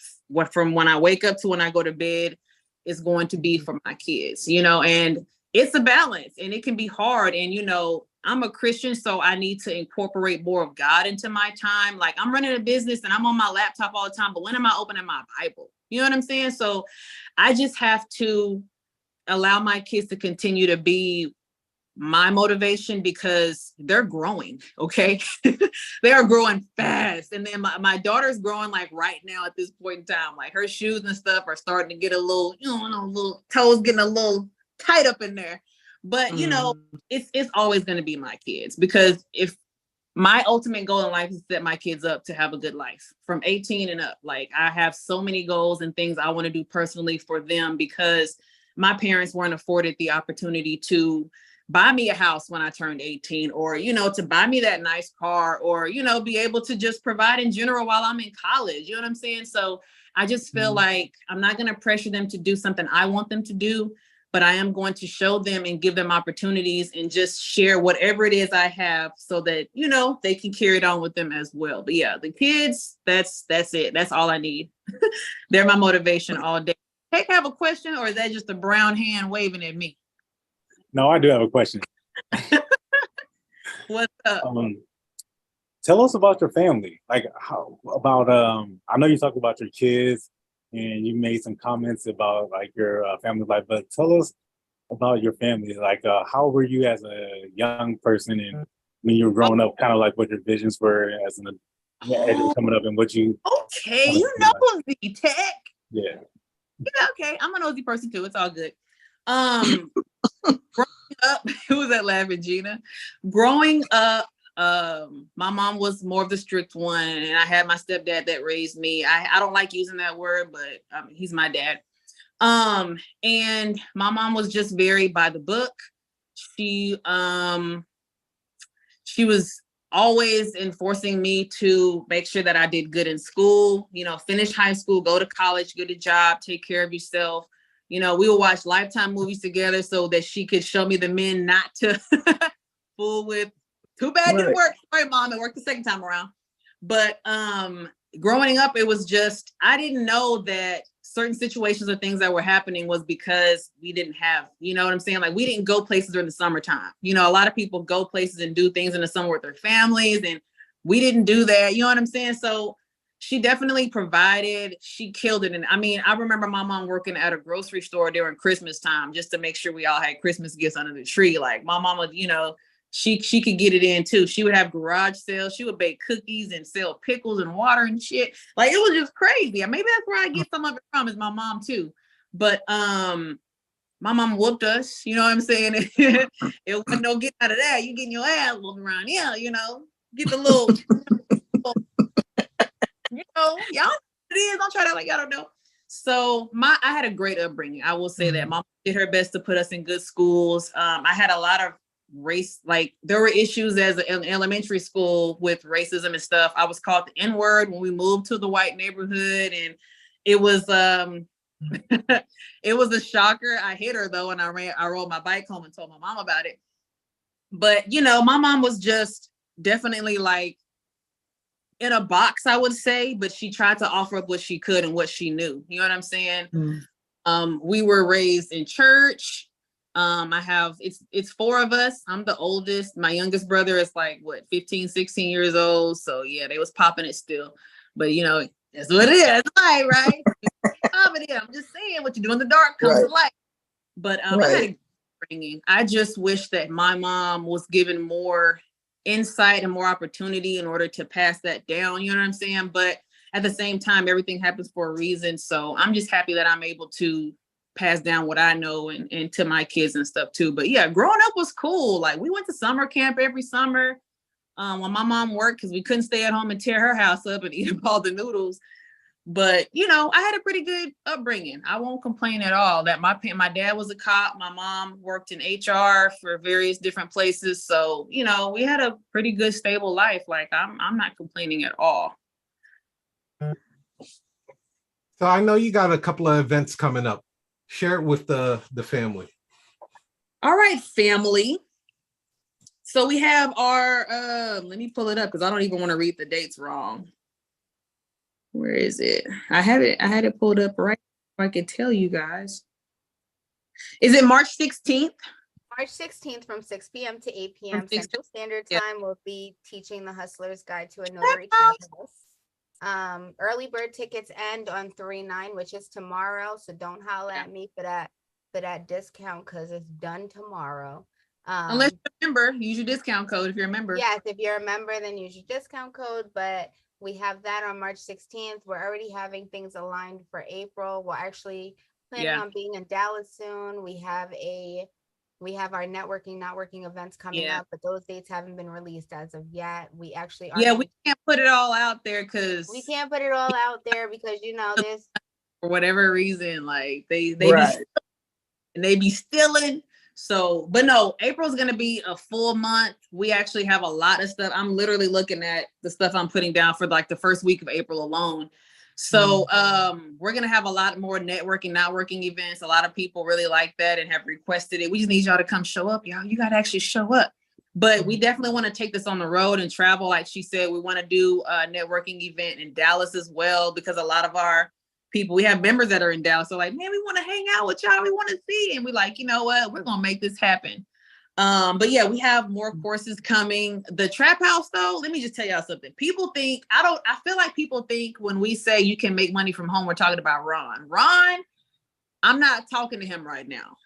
from when I wake up to when I go to bed, is going to be for my kids, you know, and it's a balance and it can be hard. And, you know, I'm a Christian, so I need to incorporate more of God into my time. Like, I'm running a business and I'm on my laptop all the time, but when am I opening my Bible? You know what I'm saying? So I just have to allow my kids to continue to be my motivation, because they're growing. Okay. They are growing fast. And then my daughter's growing like right now at this point in time, like her shoes and stuff are starting to get a little, you know, little toes getting a little tight up in there. But, you know, it's always going to be my kids, because if my ultimate goal in life is to set my kids up to have a good life from 18 and up. Like, I have so many goals and things I want to do personally for them, because my parents weren't afforded the opportunity to buy me a house when I turned 18, or, you know, to buy me that nice car, or, you know, be able to just provide in general while I'm in college. You know what I'm saying? So I just feel like I'm not going to pressure them to do something I want them to do, but I am going to show them and give them opportunities and just share whatever it is I have so that, you know, they can carry it on with them as well. But yeah, the kids, that's it. That's all I need. They're my motivation all day. Hey, have a question, or is that just a brown hand waving at me? No, I do have a question. What's up? Tell us about your family. Like, I know you talked about your kids and you made some comments about like your family life, but tell us about your family. Like, how were you as a young person, and when you were growing up, kind of like what your visions were as you were coming up, and what you. Okay, you know the tech. Yeah. Yeah, okay. I'm a nosy person too. It's all good. Growing up, who was that laughing, Gina? Growing up, my mom was more of the strict one, and I had my stepdad that raised me. I don't like using that word, but he's my dad. And my mom was just very by the book. She was always enforcing me to make sure that I did good in school, you know, finish high school, go to college, get a job, take care of yourself. You know, we would watch Lifetime movies together so that she could show me the men not to fool with. Too bad it didn't work. Sorry, Mom, it worked the second time around. But growing up, it was just, I didn't know that certain situations or things that were happening was because we didn't have, you know what I'm saying? Like, we didn't go places during the summertime. You know, a lot of people go places and do things in the summer with their families, and we didn't do that. You know what I'm saying? So she definitely provided, she killed it. And I mean, I remember my mom working at a grocery store during Christmas time just to make sure we all had Christmas gifts under the tree. Like, my mama, you know, she could get it in too. She would have garage sales. She would bake cookies and sell pickles and water and shit. Like, it was just crazy. Maybe that's where I get some of it from, is my mom too. But my mom whooped us. You know what I'm saying? It wasn't no getting out of that. You getting your ass whooped around here, you know. Get the little, you know, y'all it is. Don't try to like y'all don't know. So I had a great upbringing. I will say that. Mom did her best to put us in good schools. I had a lot of race, like there were issues in elementary school with racism and stuff. I was called the N-word when we moved to the white neighborhood, and it was it was a shocker. I hit her though, and I rode my bike home and told my mom about it. But you know, my mom was just definitely like in a box, I would say, but she tried to offer up what she could and what she knew. You know what I'm saying? We were raised in church. It's four of us. I'm the oldest. My youngest brother is like, 15, 16 years old. So yeah, they was popping it still. But you know, that's what it is. Right? I'm just saying, what you do in the dark comes to light. But I just wish that my mom was given more insight and more opportunity in order to pass that down. You know what I'm saying? But at the same time, everything happens for a reason. So I'm just happy that I'm able to pass down what I know and to my kids and stuff too. But yeah, growing up was cool. Like, we went to summer camp every summer when my mom worked, because we couldn't stay at home and tear her house up and eat up all the noodles. But you know, I had a pretty good upbringing. I won't complain at all. That my dad was a cop. My mom worked in HR for various different places. So you know, we had a pretty good stable life. Like, I'm not complaining at all. So I know you got a couple of events coming up. Share it with the family. All right, family. So we have our, let me pull it up because I don't even want to read the dates wrong. Where is it? I had it pulled up right so I could tell you guys. Is it March 16th? March 16th from 6 p.m. to 8 p.m. Central Standard Time. We'll be teaching the Hustler's Guide to a Notary Campus. Early bird tickets end on 3/9, which is tomorrow. So don't holler at me for that discount, because it's done tomorrow. Unless you're a member, use your discount code if you're a member. Yes, if you're a member, then use your discount code. But we have that on March 16th. We're already having things aligned for April. We're actually planning on being in Dallas soon. We have our networking, not working events coming up, but those dates haven't been released as of yet. We actually are. We can't put it all out there because you know, there's for whatever reason, like they be stealing So, but no, April's going to be a full month. We actually have a lot of stuff. I'm literally looking at the stuff I'm putting down for like the first week of April alone. So we're going to have a lot more networking, networking events. A lot of people really like that and have requested it. We just need y'all to come show up, y'all. You got to actually show up. But we definitely want to take this on the road and travel. Like she said, we want to do a networking event in Dallas as well, because a lot of our people, we have members that are in Dallas. So like, man, we want to hang out with y'all. We want to see. And we're like, you know what? We're going to make this happen. But yeah, we have more courses coming. The Trap House though, let me just tell y'all something. People think, I feel like people think when we say you can make money from home, we're talking about Ron. Ron, I'm not talking to him right now.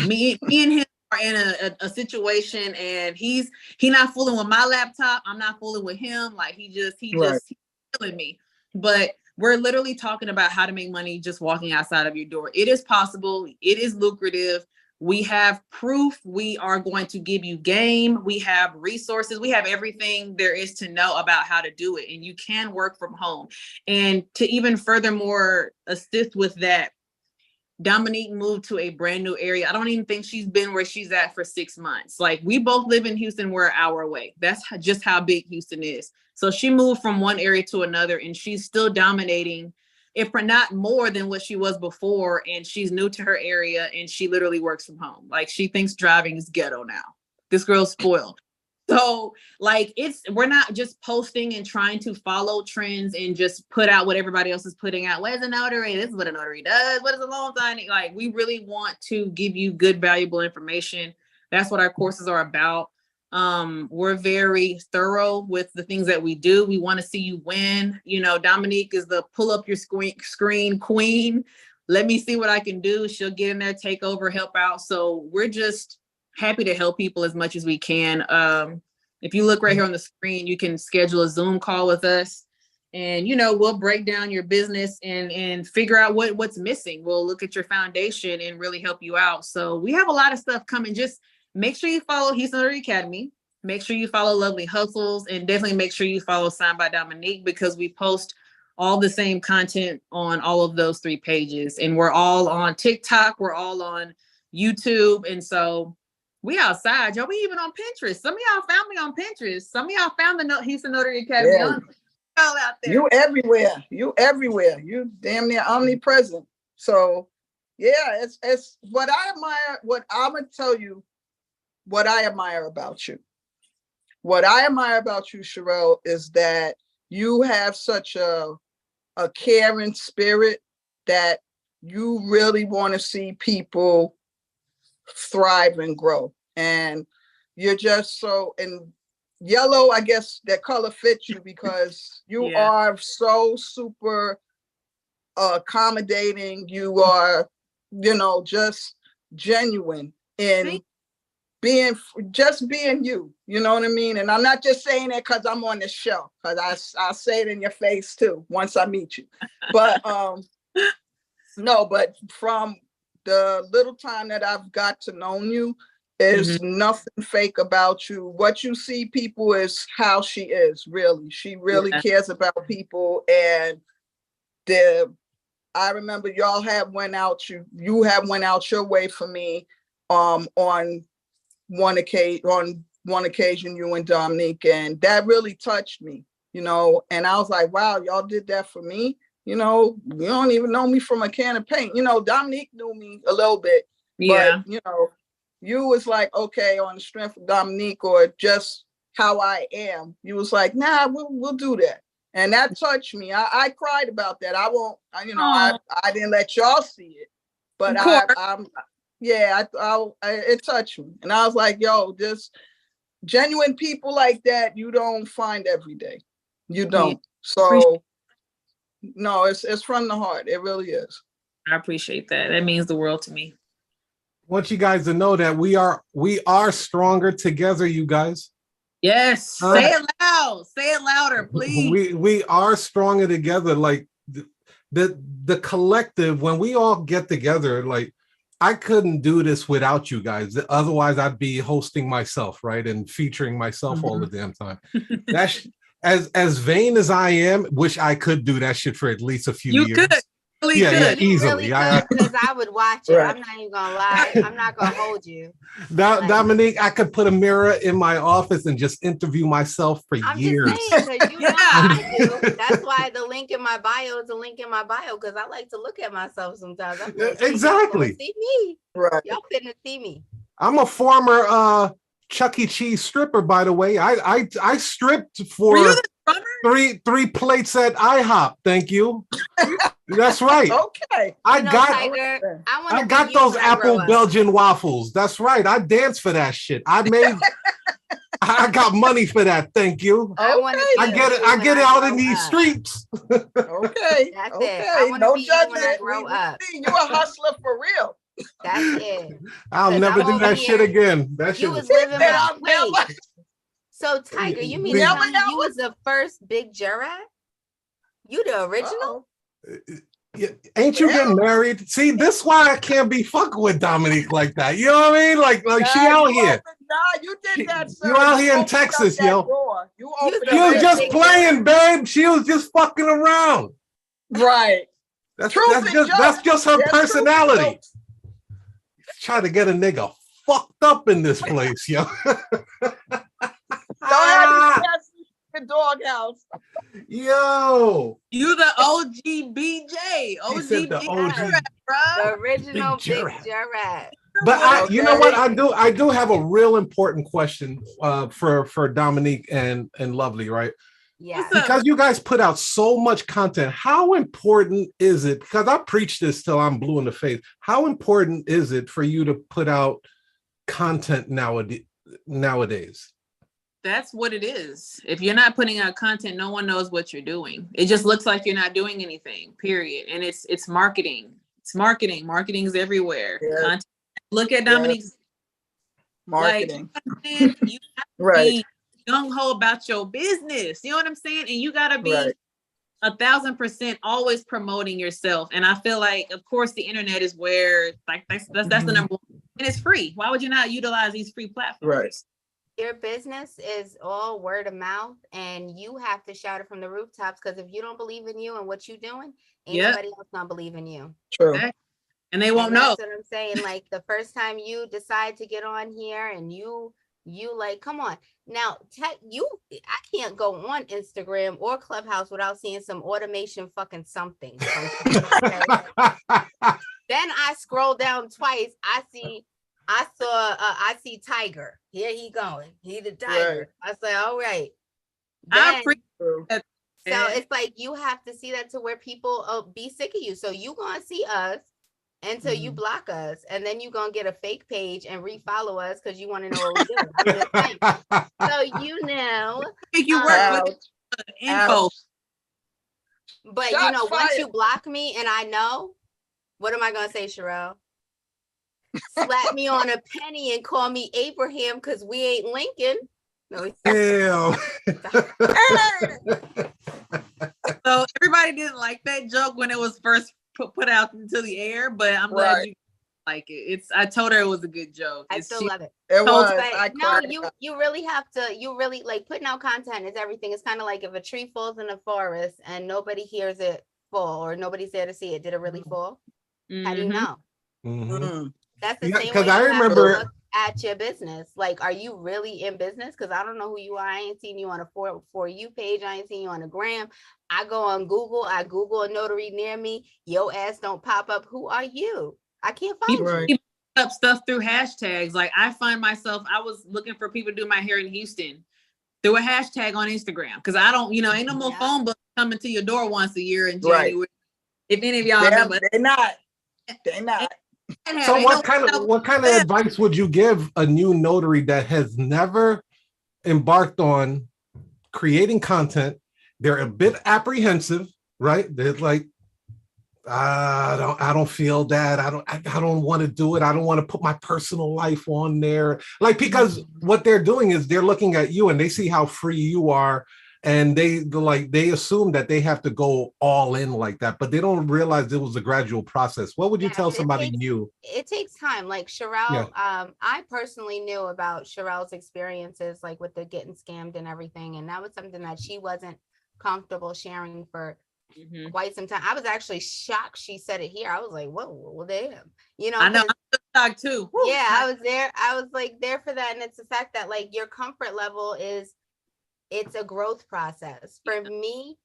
Me and him are in a situation, and he's not fooling with my laptop. I'm not fooling with him. Like he's killing me. But we're literally talking about how to make money just walking outside of your door. It is possible. It is lucrative. We have proof. We are going to give you game. We have resources. We have everything there is to know about how to do it. And you can work from home. And to even furthermore assist with that, Dominique moved to a brand new area. I don't even think she's been where she's at for 6 months. Like we both live in Houston. We're an hour away. That's just how big Houston is. So she moved from one area to another, and she's still dominating, if not more than what she was before. And she's new to her area, and she literally works from home. Like she thinks driving is ghetto now. This girl's spoiled. So like we're not just posting and trying to follow trends and just put out what everybody else is putting out. Where's a notary? This is what a notary does. What is a loan signing? Like we really want to give you good, valuable information. That's what our courses are about. We're very thorough with the things that we do. We want to see you win. You know, Dominique is the pull up your screen queen. Let me see what I can do. She'll get in there, take over, help out. So we're just happy to help people as much as we can. If you look right here on the screen, you can schedule a Zoom call with us, and, you know, we'll break down your business and figure out what's missing. We'll look at your foundation and really help you out. So we have a lot of stuff coming. Just make sure you follow Houston Notary Academy. Make sure you follow Lovely Hustles, and definitely make sure you follow Signed by Dominique, because we post all the same content on all of those 3 pages. And we're all on TikTok. We're all on YouTube. And so we outside, y'all. We even on Pinterest. Some of y'all found me on Pinterest. Some of y'all found the Houston Notary Academy on all out there. You everywhere. You everywhere. You damn near omnipresent. So yeah, it's what I admire. What I'm gonna tell you, what I admire about you. What I admire about you, Sharelle, is that you have such a caring spirit that you really want to see people thrive and grow. And you're just so, and yellow, I guess that color fits you because you are so super accommodating. You are, you know, just genuine in being you, you know what I mean? And I'm not just saying that because I'm on the show, because I'll say it in your face too once I meet you. But no, but from the little time that I've got to know you, there's nothing fake about you. What you see people is how she is, really. She really cares about people. And I remember y'all have went out, you have went out your way for me on one occasion, you and Dominique, and that really touched me, you know. And I was like, wow, y'all did that for me. You know, you don't even know me from a can of paint. You know, Dominique knew me a little bit, but you know, you was like, okay, on the strength of Dominique or just how I am, you was like, nah, we'll do that. And that touched me. I cried about that. I won't, you know, I didn't let y'all see it, but it touched me. And I was like, yo, just genuine people like that, you don't find every day. You don't. So no, it's from the heart. It really is. I appreciate that. That means the world to me. I want you guys to know that we are stronger together, you guys. Yes. Say it loud. Say it louder, please. We are stronger together. Like the collective, when we all get together, like I couldn't do this without you guys. Otherwise, I'd be hosting myself, right? And featuring myself all the damn time. That's as vain as I am, wish I could do that shit for at least a few years. You really Yeah, could. You easily. really could, because I would watch it. Right. I'm not even gonna lie. I'm not gonna hold you. Dominique, I could put a mirror in my office and just interview myself for I'm years. just saying, because you know Yeah. how I do. That's why the link in my bio is a link in my bio, because I like to look at myself sometimes. I'm like, hey, Exactly. y'all see me. Right. Y'all finna see me. I'm a former Chuck E. Cheese stripper, by the way. I stripped Were you for the drummer? three plates at IHOP. Thank you. That's right. Okay. I You know, got Tiger, I I got those apple Belgian waffles. That's right. I danced for that shit. I got money for that. Thank you. Okay. I get it out in these streets. Okay. That's okay. it. I want to No be you when I judgment. grow up. You a hustler for real. That's it. I'll Because never I'm do over that shit here. again. That You shit was living Said my I'll never. wait. So Tiger, you mean to Never, tell me you was the first big jurat? You the original? Yeah, ain't you getting married? See, this why I can't be fucking with Dominique like that. You know what I mean? Like she out here. You did that, sir. You out here in opened up Texas, that yo. door. You opened She up was that just door. playing, babe. She was just fucking around. Right. That's Truth and just her There's personality. Try to get a nigga fucked up in this place, yo. Don't have the doghouse. Yo. You the OG BJ. He said the OG. The original Big big jurat. jurat. But you know what? I do have a real important question for Dominique and Lovely, right? Yeah. Because you guys put out so much content, how important is it? Because I preach this till I'm blue in the face. How important is it for you to put out content nowadays? That's what it is. If you're not putting out content, no one knows what you're doing. It just looks like you're not doing anything, period. And it's marketing. It's marketing. Marketing is everywhere. Yeah. Content. Look at Dominique's marketing. Like, you have to Right. be gung-ho about your business. You know what I'm saying? And you got to be 1,000% always promoting yourself. And I feel like, of course, the internet is where that's the number one. And it's free. Why would you not utilize these free platforms? Right. Your business is all word of mouth, and you have to shout it from the rooftops, because if you don't believe in you and what you're doing, ain't nobody else gonna believe in you. True. Exactly. And they won't know. That's what I'm saying. Like the first time you decide to get on here and you like, come on. Now, I can't go on Instagram or Clubhouse without seeing some automation fucking something. Okay? Then I scroll down twice. I see Tiger. Here he going. He the Tiger. Right. I say, all right. So it's like you have to see that to where people be sick of you. So you gonna see us until you block us, and then you gonna get a fake page and refollow us because you want to know what we're doing. I'm just saying. So you work with info. But you know, once you block me and I know, what am I gonna say, Sharelle? Slap me on a penny and call me Abraham because we ain't Lincoln. No, Damn. So everybody didn't like that joke when it was first put out into the air, but I'm glad you like it. I told her it was a good joke. I still love it. It was. But no, you really have to. You really like putting out content is everything. It's kind of like if a tree falls in the forest and nobody hears it fall, or nobody's there to see it. Did it really fall? How do you know? Mm-hmm. That's the same way you have to look at your business. Like, are you really in business? Because I don't know who you are. I ain't seen you on a for you page. I ain't seen you on a gram. I go on Google. I Google a notary near me. Your ass don't pop up. Who are you? I can't find you. People up stuff through hashtags. Like I find myself, I was looking for people to do my hair in Houston through a hashtag on Instagram. Because I don't, ain't no more phone books coming to your door once a year in January. Right. If any of y'all remember. They're not. So what kind of advice would you give a new notary that has never embarked on creating content? They're a bit apprehensive, right? They're like, I don't feel that. I don't want to do it. I don't want to put my personal life on there. Like, because what they're doing is they're looking at you and they see how free you are. And they assume that they have to go all in like that, but they don't realize it was a gradual process. What would you tell somebody new? It takes time. Like Sharelle, I personally knew about Sharelle's experiences, like with the getting scammed and everything. And that was something that she wasn't comfortable sharing for quite some time. I was actually shocked she said it here. I was like, whoa, well, damn. You know, I know, I'm shocked too. Woo. Yeah, I was there. I was like there for that. And it's the fact that like your comfort level is, it's a growth process. For me,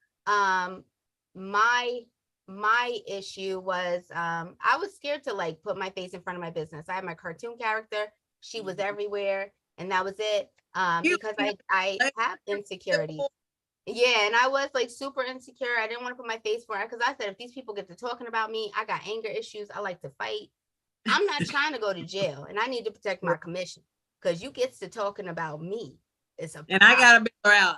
my issue was I was scared to like put my face in front of my business. I had my cartoon character. She was everywhere, and that was it. Because I have insecurities. Yeah, and I was like super insecure. I didn't want to put my face for it because I said, if these people get to talking about me, I got anger issues. I like to fight. I'm not trying to go to jail, and I need to protect my commission because you gets to talking about me. It's a and problem. I gotta bail her out.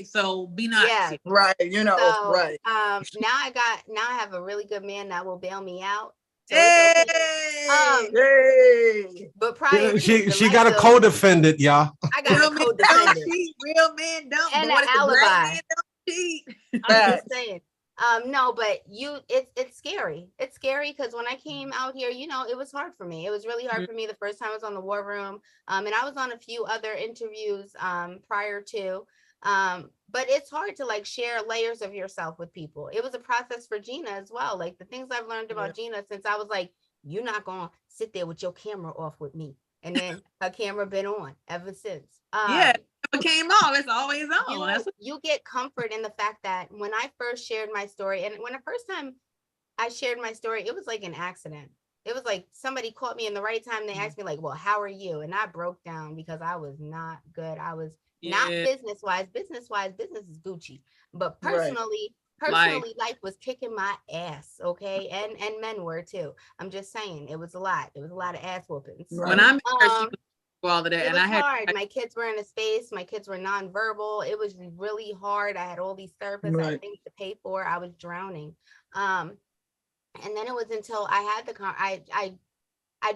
So be nice. Yeah, right. You know, so, right. Now I have a really good man that will bail me out. So Hey! it's okay. Yay. But prior to she got a co-defendant, y'all. I got a co-defendant. Real men don't. And Boy, an alibi. Don't cheat. I'm just saying. No, but it's scary. It's scary because when I came out here, you know, it was hard for me. It was really hard for me the first time I was on the War Room. And I was on a few other interviews prior to. But it's hard to like share layers of yourself with people. It was a process for Gina as well. Like the things I've learned about Gina since I was like, you're not gonna sit there with your camera off with me. And then her camera been on ever since. It came off. It's always on. You get comfort in the fact that when I first shared my story, and when the first time I shared my story, it was like an accident. It was like somebody caught me in the right time. They asked me like, well, how are you? And I broke down because I was not good. I was not business-wise. Business-wise, business is Gucci. But personally, life was kicking my ass, okay? And men were too. I'm just saying, it was a lot. It was a lot of ass whoopings. When I'm all of that, it was hard. My kids were in a space. My kids were nonverbal. It was really hard. I had all these therapists. I had things to pay for. I was drowning. And then it was until I had I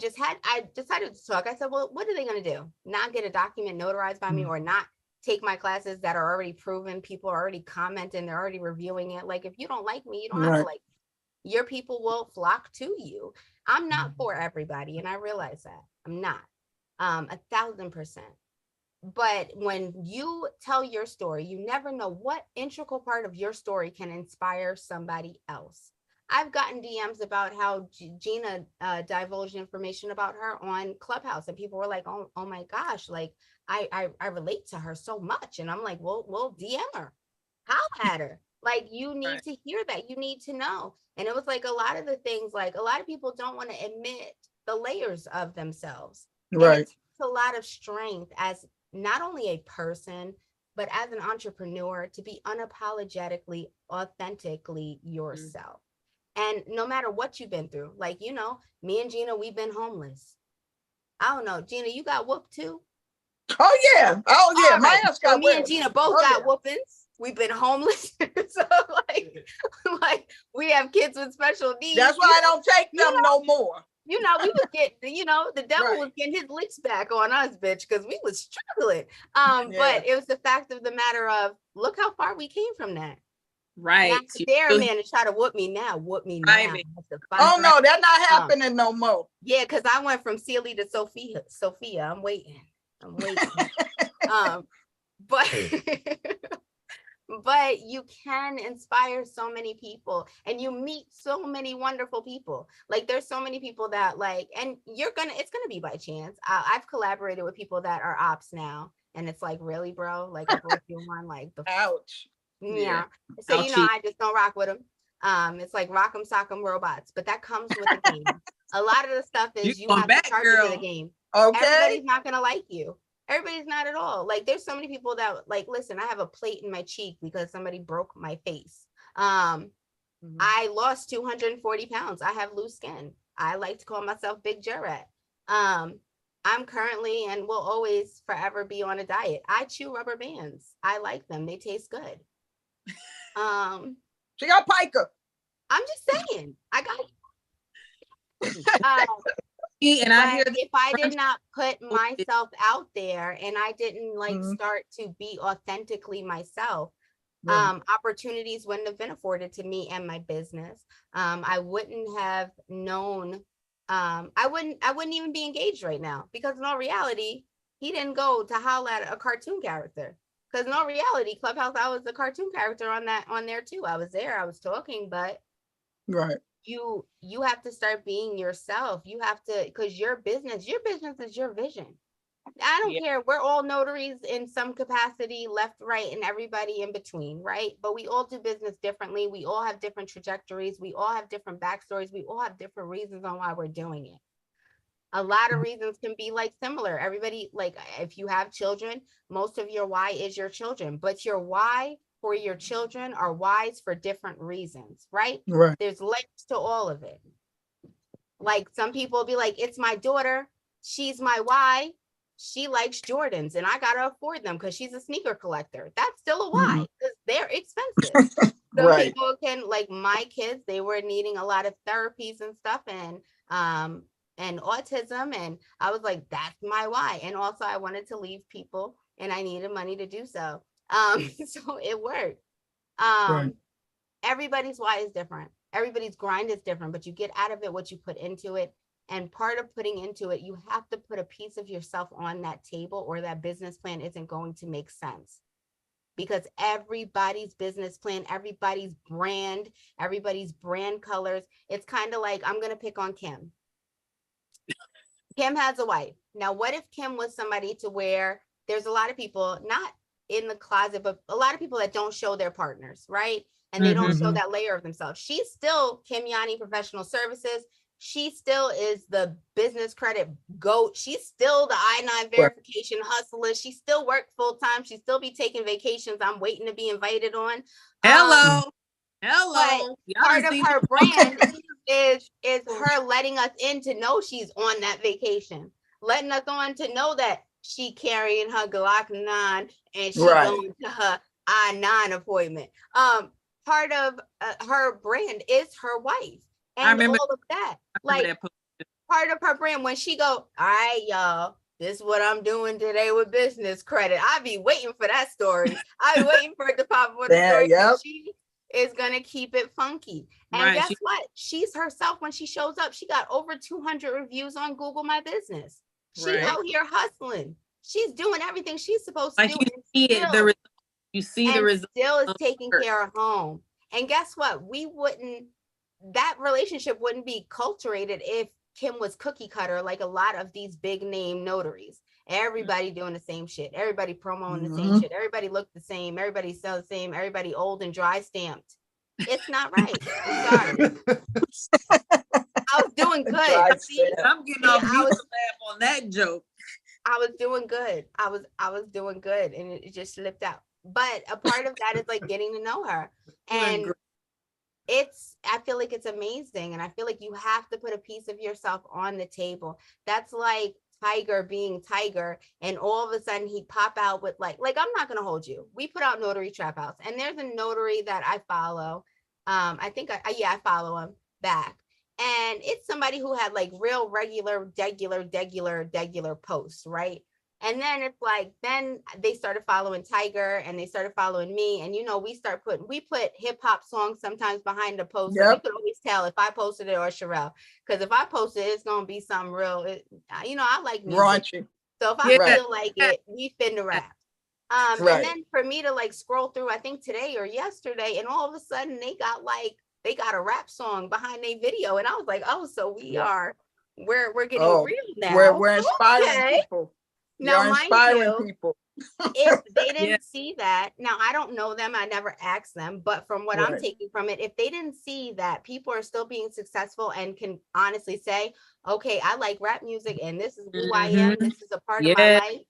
decided to talk. I said, well, what are they going to do? Not get a document notarized by me, or not take my classes that are already proven? People are already commenting. They're already reviewing it. Like, if you don't like me, you don't have to like me. Your people will flock to you. I'm not for everybody. And I realize that I'm not. 1,000%. But when you tell your story, you never know what integral part of your story can inspire somebody else. I've gotten DMs about how Gina divulged information about her on Clubhouse, and people were like, oh my gosh, like I relate to her so much. And I'm like, well, DM her, howl at her. Like, you need to hear that. You need to know. And it was like a lot of the things, like a lot of people don't want to admit the layers of themselves. Right. It takes a lot of strength as not only a person, but as an entrepreneur, to be unapologetically, authentically yourself. And no matter what you've been through, like, you know, me and Gina, we've been homeless. I don't know. Gina, you got whooped too? Oh, yeah. Oh, yeah. My ass got so me and Gina both got whoopings. We've been homeless. So like we have kids with special needs. That's why I don't take them no more. You know, we was getting, you know, the devil was getting his licks back on us, bitch, because we was struggling. But it was the fact of the matter of, look how far we came from that. Right. Not to dare a man to try to whoop me now. Oh no, that's not happening no more. Yeah, because I went from Celie to Sophia. I'm waiting. But you can inspire so many people, and you meet so many wonderful people. Like, there's so many people that like, and it's gonna be by chance. I've collaborated with people that are ops now, and it's like, really, bro? Like, I brought you on, like, the ouch. Yeah. So, you know, I just don't rock with them. It's like rock 'em, sock 'em, robots, but that comes with the game. A lot of the stuff is you have to charge into the game. Okay. Everybody's not gonna like you. Everybody's not at all. Like, there's so many people that like, listen, I have a plate in my cheek because somebody broke my face. I lost 240 pounds. I have loose skin. I like to call myself Big Jurat. I'm currently and will always forever be on a diet. I chew rubber bands. I like them. They taste good. She got pica. I'm just saying. I got and I hear if I did not put myself out there and I didn't like start to be authentically myself, opportunities wouldn't have been afforded to me and my business. I wouldn't have known. I wouldn't even be engaged right now, because in all reality, he didn't go to holler at a cartoon character, Because in all reality, Clubhouse, I was the cartoon character on there too. I was there, I was talking, but right. You have to start being yourself. You have to, because your business is your vision. I don't care. We're all notaries in some capacity, left, right, and everybody in between, right? But we all do business differently. We all have different trajectories. We all have different backstories. We all have different reasons on why we're doing it. A lot of reasons can be like similar. Everybody, like if you have children, most of your why is your children, but your why for your children are whys for different reasons, right? Right. There's layers to all of it. Like some people will be like, it's my daughter. She's my why. She likes Jordans and I got to afford them because she's a sneaker collector. That's still a why because they're expensive. Some Right. people can, like my kids, they were needing a lot of therapies and stuff and autism. And I was like, that's my why. And also I wanted to leave people and I needed money to do so. So it worked. Right. Everybody's why is different. Everybody's grind is different, but you get out of it what you put into it. And part of putting into it, you have to put a piece of yourself on that table or that business plan isn't going to make sense. Because everybody's business plan, everybody's brand colors, it's kind of like, I'm going to pick on Kim. Kim has a wife. Now, what if Kim was somebody to where there's a lot of people, not in the closet, but a lot of people that don't show their partners, right? And they don't show that layer of themselves. She's still Kim Yanni Professional Services. She still is the business credit GOAT. She's still the I-9 verification hustler. She still works full time. She still be taking vacations I'm waiting to be invited on. Hello. Part of her brand is her letting us in to know she's on that vacation, letting us on to know that she carrying her Glock 9 and she going to her I-9 appointment. Part of her brand is her wife and all of that. Like part of her brand, when she go, all right, y'all, this is what I'm doing today with business credit. I be waiting for that story. I be waiting for it to pop up with the story. She is gonna keep it funky. And guess what? She's herself when she shows up. She got over 200 reviews on Google My Business. She out here hustling. She's doing everything she's supposed to do. You see the result. Still is taking care of home. And guess what? That relationship wouldn't be cultivated if Kim was cookie cutter like a lot of these big name notaries. Everybody doing the same shit. Everybody promoting the same shit. Everybody look the same. Everybody sell the same. Everybody old and dry stamped. It's not right. I'm sorry. I was doing good. See, I'm getting off mute to laugh on that joke. I was doing good. I was doing good and it just slipped out. But a part of that is like getting to know her. And I feel like it's amazing. And I feel like you have to put a piece of yourself on the table. That's like Tiger being Tiger. And all of a sudden he pop out with like, I'm not going to hold you. We put out Notary Trap House and there's a notary that I follow. I follow him back. And it's somebody who had like real regular posts, right? And then it's like, then they started following Tiger and they started following me. And, we put hip hop songs sometimes behind the post. So you could always tell if I posted it or Sharelle. Because if I posted it, it's going to be something real. I like music. Raunchy. So if I feel like it, we finna rap. And then for me to like scroll through, I think today or yesterday, and all of a sudden they got a rap song behind their video. And I was like, oh, so we're getting real now. We're inspiring people. Now, mind you, if they didn't see that, now I don't know them, I never asked them, but from what I'm taking from it, if they didn't see that people are still being successful and can honestly say, okay, I like rap music and this is who I am, this is a part of my life.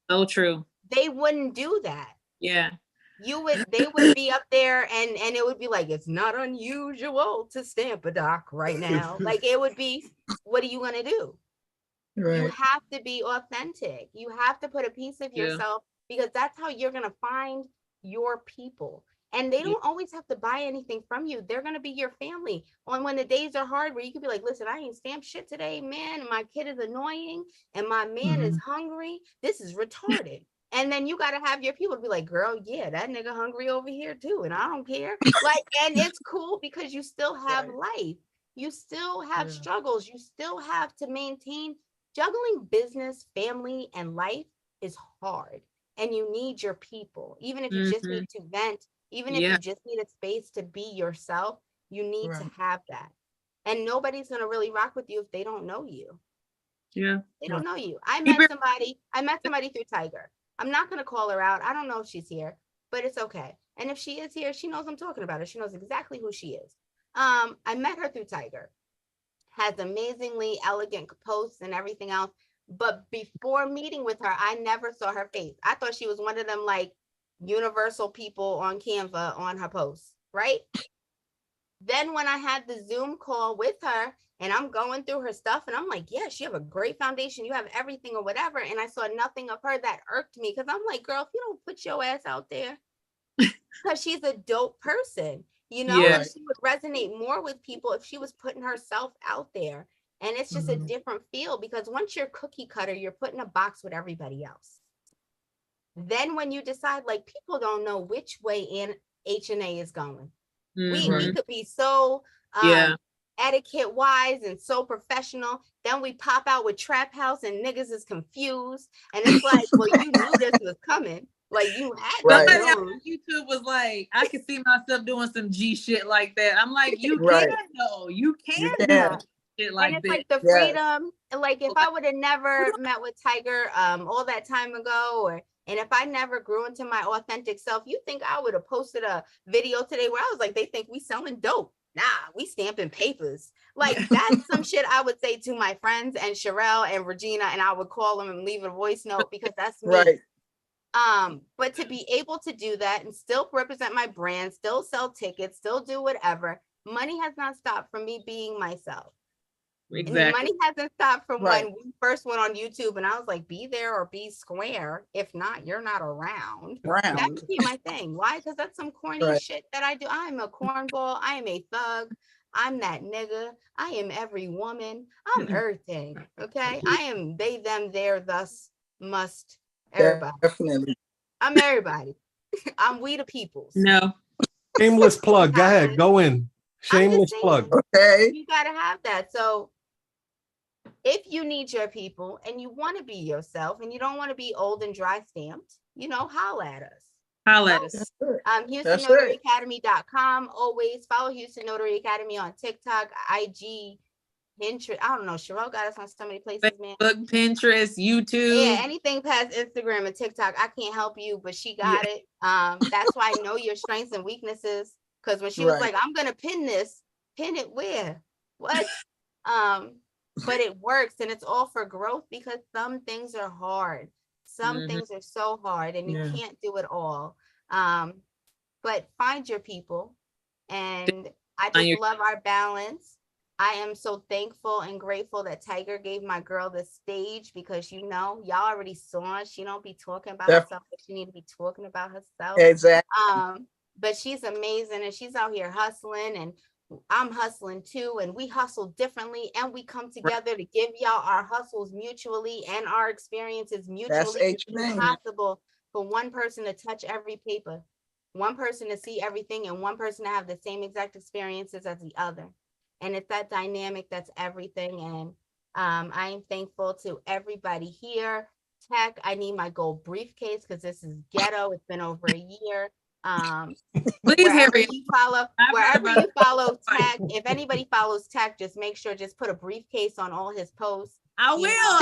So true. They wouldn't do that. Yeah. They would be up there and it would be like, it's not unusual to stamp a doc right now. Like it would be, what are you going to do? Right. You have to be authentic. You have to put a piece of yourself because that's how you're going to find your people. And they don't always have to buy anything from you. They're going to be your family. And when the days are hard where you can be like, listen, I ain't stamped shit today, man. And my kid is annoying and my man is hungry. This is retarded. And then you got to have your people be like, girl, yeah, that nigga hungry over here too. And I don't care. And it's cool because you still have life. You still have struggles. You still have to maintain. Juggling business, family, and life is hard. and you need your people. Even if you just need to vent, even if you just need a space to be yourself, you need to have that. And nobody's going to really rock with you if they don't know you. Yeah. They don't know you. I met somebody through Tiger. I'm not going to call her out. I don't know if she's here, but it's okay. And if she is here, she knows I'm talking about her. She knows exactly who she is. I met her through Tiger. Has amazingly elegant posts and everything else. But before meeting with her, I never saw her face. I thought she was one of them like universal people on Canva on her posts, right? Then when I had the Zoom call with her and I'm going through her stuff and I'm like, yes, you have a great foundation. You have everything or whatever. And I saw nothing of her that irked me because I'm like, girl, if you don't put your ass out there, because she's a dope person, you know, and she would resonate more with people if she was putting herself out there. And it's just a different feel because once you're cookie cutter, you're put in a box with everybody else. Then when you decide, like, people don't know which way in HNA is going. We could be so etiquette wise and so professional. Then we pop out with Trap House and niggas is confused. And it's like, well, you knew this was coming. Like you had somebody on YouTube was like, I can see myself doing some G shit like that. I'm like, you can though. You can do shit like and it's this. like the freedom. Like if I would have never met with Tiger all that time ago, and if I never grew into my authentic self, you think I would have posted a video today where I was like, they think we selling dope. Nah, we stamping papers. Like that's some shit I would say to my friends and Sharelle and Regina, and I would call them and leave a voice note because that's me. But to be able to do that and still represent my brand, still sell tickets, still do whatever, money has not stopped from me being myself. Exactly. Money hasn't stopped from when we first went on YouTube and I was like, be there or be square. If not, you're not around. That would be my thing. Why? Because that's some corny shit that I do. I'm a cornball. I am a thug. I'm that nigga. I am every woman. I'm everything. Okay. I am they, them, there, thus, must, everybody. Definitely. I'm everybody. I'm we the peoples. No. Shameless plug. Go ahead. Go in. Shameless plug. Okay. You got to have that. So if you need your people and you want to be yourself and you don't want to be old and dry stamped, you know, holla at us. Holla at us. HoustonNotaryAcademy.com. Always follow Houston Notary Academy on TikTok, IG, Pinterest. I don't know. Sharelle got us on so many places, man. Facebook, Pinterest, YouTube. Yeah, anything past Instagram and TikTok. I can't help you, but she got it. That's why I know your strengths and weaknesses. Because when she was like, I'm gonna pin this, pin it where? What? But it works and it's all for growth because some things are hard. Some things are so hard and you can't do it all. But find your people. And I just love our balance. I am so thankful and grateful that Tiger gave my girl the stage because, you know, y'all already saw it. She don't be talking about herself, but she need to be talking about herself. Exactly. But she's amazing and she's out here hustling and I'm hustling too. And we hustle differently and we come together to give y'all our hustles mutually and our experiences mutually. It's impossible for one person to touch every paper, one person to see everything and one person to have the same exact experiences as the other. And it's that dynamic that's everything. And I am thankful to everybody here. Tech, I need my gold briefcase because this is ghetto. It's been over a year. Please, wherever you follow Tech, if anybody follows Tech, just make sure, just put a briefcase on all his posts. I will.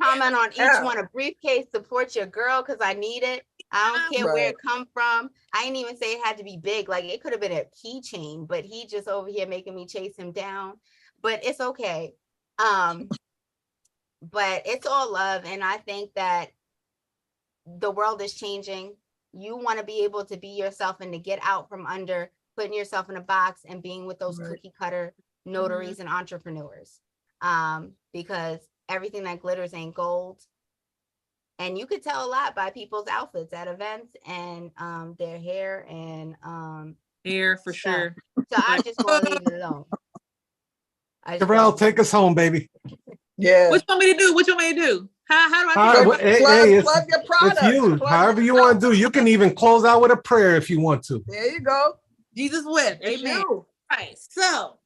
Comment on each one, a briefcase, support your girl because I need it. I don't care where it come from. I didn't even say it had to be big. Like it could have been a keychain, but he just over here making me chase him down. But it's okay. But it's all love. And I think that the world is changing. You want to be able to be yourself and to get out from under putting yourself in a box and being with those cookie cutter notaries and entrepreneurs. Because everything that glitters ain't gold. And you could tell a lot by people's outfits at events and their hair and hair for sure. So I just want to leave it alone. Sharelle, take us home, baby. Yeah. What you want me to do? What you want me to do? How do I plug your product? It's you. However you want to do. You can even close out with a prayer if you want to. There you go. Jesus whip. Amen. Right. So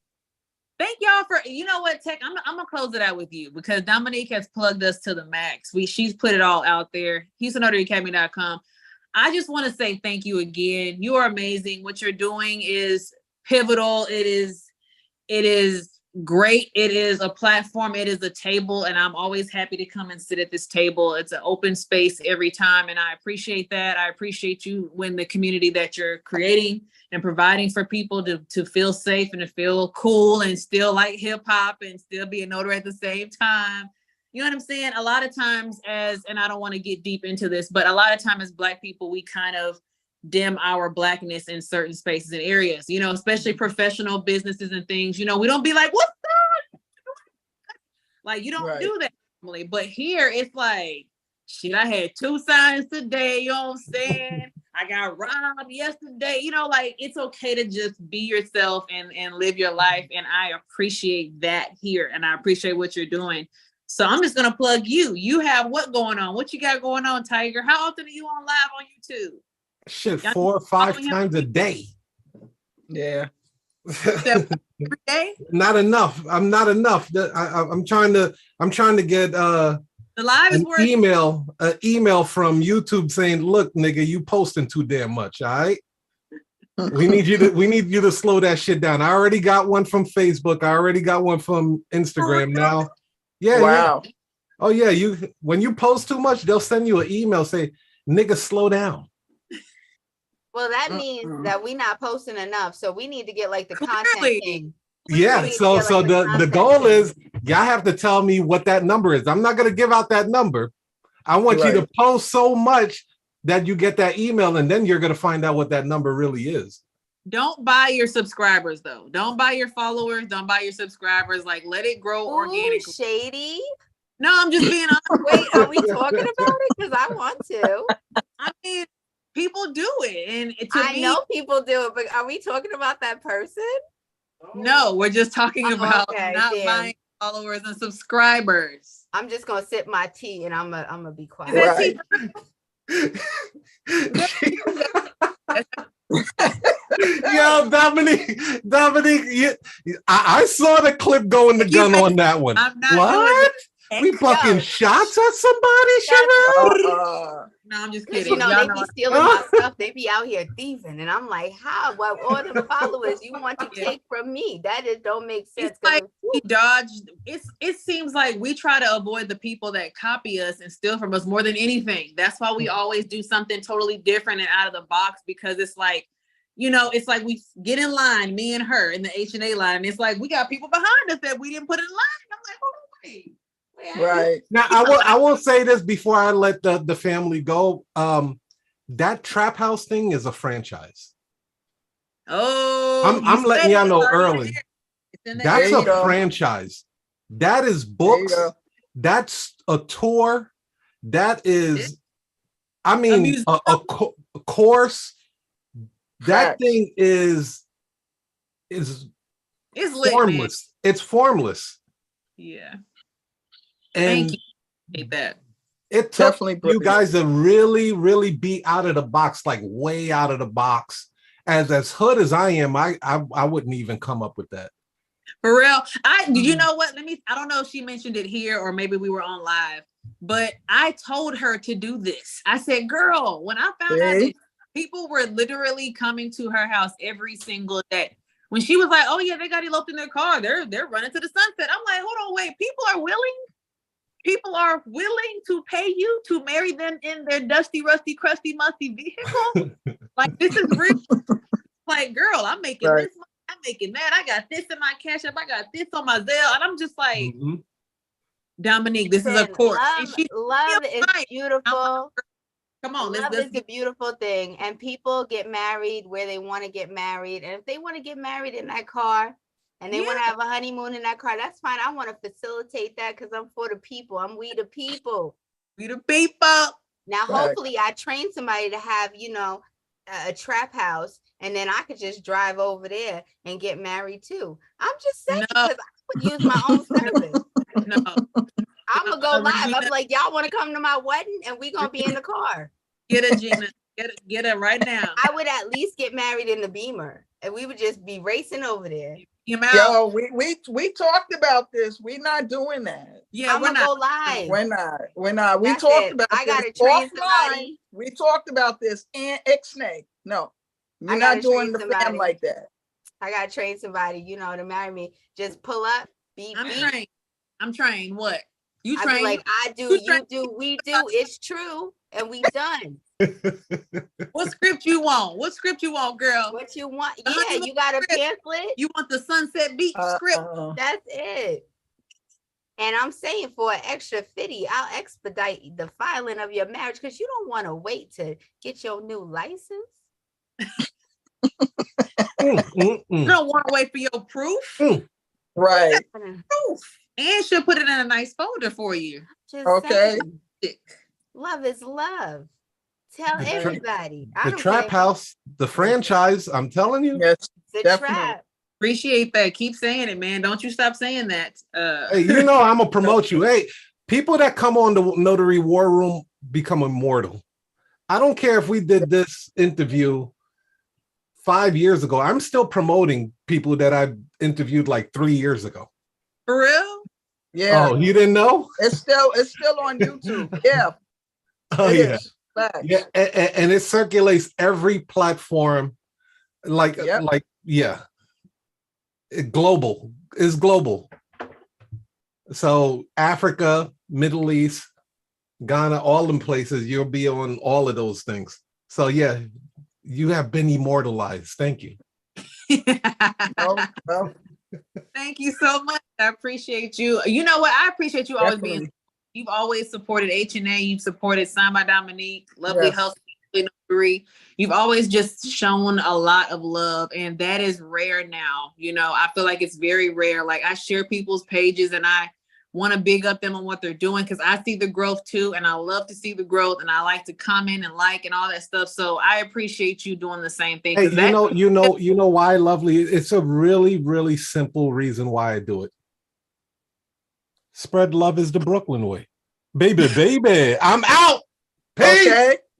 Thank y'all for, you know what, Tech, I'm gonna close it out with you because Dominique has plugged us to the max. She's put it all out there. HoustonNotaryAcademy.com. I just want to say thank you again. You are amazing. What you're doing is pivotal. It is great. It is a platform. It is a table. And I'm always happy to come and sit at this table. It's an open space every time. And I appreciate that. I appreciate you when the community that you're creating and providing for people to feel safe and to feel cool and still like hip hop and still be a notary at the same time. You know what I'm saying? A lot of times and I don't want to get deep into this, but a lot of times as Black people, we kind of dim our Blackness in certain spaces and areas, you know, especially professional businesses and things, you know, we don't be like, what's that? Like, you don't do that normally. But here it's like, shit, I had 2 signs today, you know what I'm saying? I got robbed yesterday, you know, like it's okay to just be yourself and live your life. And I appreciate that here. And I appreciate what you're doing. So I'm just going to plug you. You have what going on? What you got going on, Tiger? How often are you on live on YouTube? Shit, 4 or 5 times a day. Yeah. Every day? Not enough. I'm not enough. I'm trying to get the live is an email from YouTube saying, look, nigga, you posting too damn much. All right. We need you to slow that shit down. I already got one from Facebook. I already got one from Instagram now. Yeah. Wow. Yeah. Oh yeah. When you post too much, they'll send you an email say, nigga, slow down. Well, that means that we're not posting enough. So we need to get like the content king. Yeah. So the goal is y'all have to tell me what that number is. I'm not going to give out that number. I want you to post so much that you get that email, and then you're going to find out what that number really is. Don't buy your subscribers though. Don't buy your followers. Don't buy your subscribers. Like, let it grow organically. Shady. No, I'm just being honest. Wait, are we talking about it? Because I want to. I mean, people do it, and I know people do it, but are we talking about that person? No, we're just talking about not buying followers and subscribers. I'm just gonna sip my tea and I'm gonna be quiet. Yo, Dominique, I saw the clip going the gun on that one. I'm not what? We fucking shots at somebody, Sharelle? No, I'm just kidding. You know, they be stealing my stuff. They be out here thieving, and I'm like, how? Well, all the followers you want to take from me? That just don't make sense. It's like we dodged. It seems like we try to avoid the people that copy us and steal from us more than anything. That's why we always do something totally different and out of the box, because it's like, you know, it's like we get in line, me and her in the HNA line, and it's like we got people behind us that we didn't put in line. I'm like, hold on, wait. Right. Now I will say this before I let the family go. That Trap House thing is a franchise. Oh, I'm letting y'all know early. That's a franchise. That is books. That's a tour. That is, I mean, a course. That thing is formless. It's formless. Yeah. And thank you. I hate that. It took you guys to really, really be out of the box, like way out of the box. As hood as I am, I wouldn't even come up with that. For real. You know what? I don't know if she mentioned it here or maybe we were on live, but I told her to do this. I said, girl, when I found out that people were literally coming to her house every single day. When she was like, oh yeah, they got eloped in their car. They're running to the sunset. I'm like, hold on, wait, people are willing to pay you to marry them in their dusty, rusty, crusty, musty vehicle? Like, this is real. Like, girl, I'm making this money. I'm making that. I got this in my Cash App. I got this on my Zelle. And I'm just like, Dominique, this is a course. Love is beautiful. Come on. Love is a beautiful thing. And people get married where they want to get married. And if they want to get married in that car, and they want to have a honeymoon in that car, that's fine. I want to facilitate that because I'm for the people. We the people. We the people. Now, hopefully I train somebody to have, you know, a trap house, and then I could just drive over there and get married too. I'm just saying, because I would use my own service. No. I'm going to go live. I'm like, y'all want to come to my wedding? And we going to be in the car. Get it, Gina. Get it right now. I would at least get married in the Beamer. And we would just be racing over there. Yo, we talked about this. We're not doing that. Yeah, I'm gonna go live. We're not. We That's talked it. about I gotta this train offline. somebody. We talked about this in Ixnay. No, you're I not gotta doing train the fam somebody. like that. I gotta train somebody, to marry me. Just pull up, beep, I'm beep. trained. I'm trained. What? You I trained? be like, I do, you do, we do. It's true, and we done. What script you want? What script you want, girl? What you want? Yeah, you got a pamphlet. You want the Sunset Beach script? That's it. And I'm saying for an extra 50, I'll expedite the filing of your marriage because you don't want to wait to get your new license. You don't want to wait for your proof. Right. Proof. And she'll put it in a nice folder for you. Just okay. saying. Love is love. Tell everybody. The Trap House, the franchise, I'm telling you. Yes, the definitely. trap. Appreciate that. Keep saying it, man. Don't you stop saying that. Hey, I'm gonna promote you. Hey, people that come on the Notary War Room become immortal. I don't care if we did this interview 5 years ago. I'm still promoting people that I interviewed like 3 years ago. For real? Yeah. Oh, you didn't know? It's still on YouTube. Yeah. Oh, yeah. Facts. Yeah, and it circulates every platform. Global is global. So Africa, Middle East, Ghana, all them places, you'll be on all of those things. So yeah, you have been immortalized. Thank you. Thank you so much. I appreciate you. You know what? I appreciate you always being. You've always supported HNA. You've supported Signed by Dominique, Lovely Health, Notary. You've always just shown a lot of love, and that is rare now. I feel like it's very rare. Like I share people's pages, and I want to big up them on what they're doing because I see the growth too, and I love to see the growth, and I like to comment and like and all that stuff. So I appreciate you doing the same thing. Hey, you know why, Lovely? It's a really, really simple reason why I do it. Spread love is the Brooklyn way. Baby, I'm out. Peace. Okay.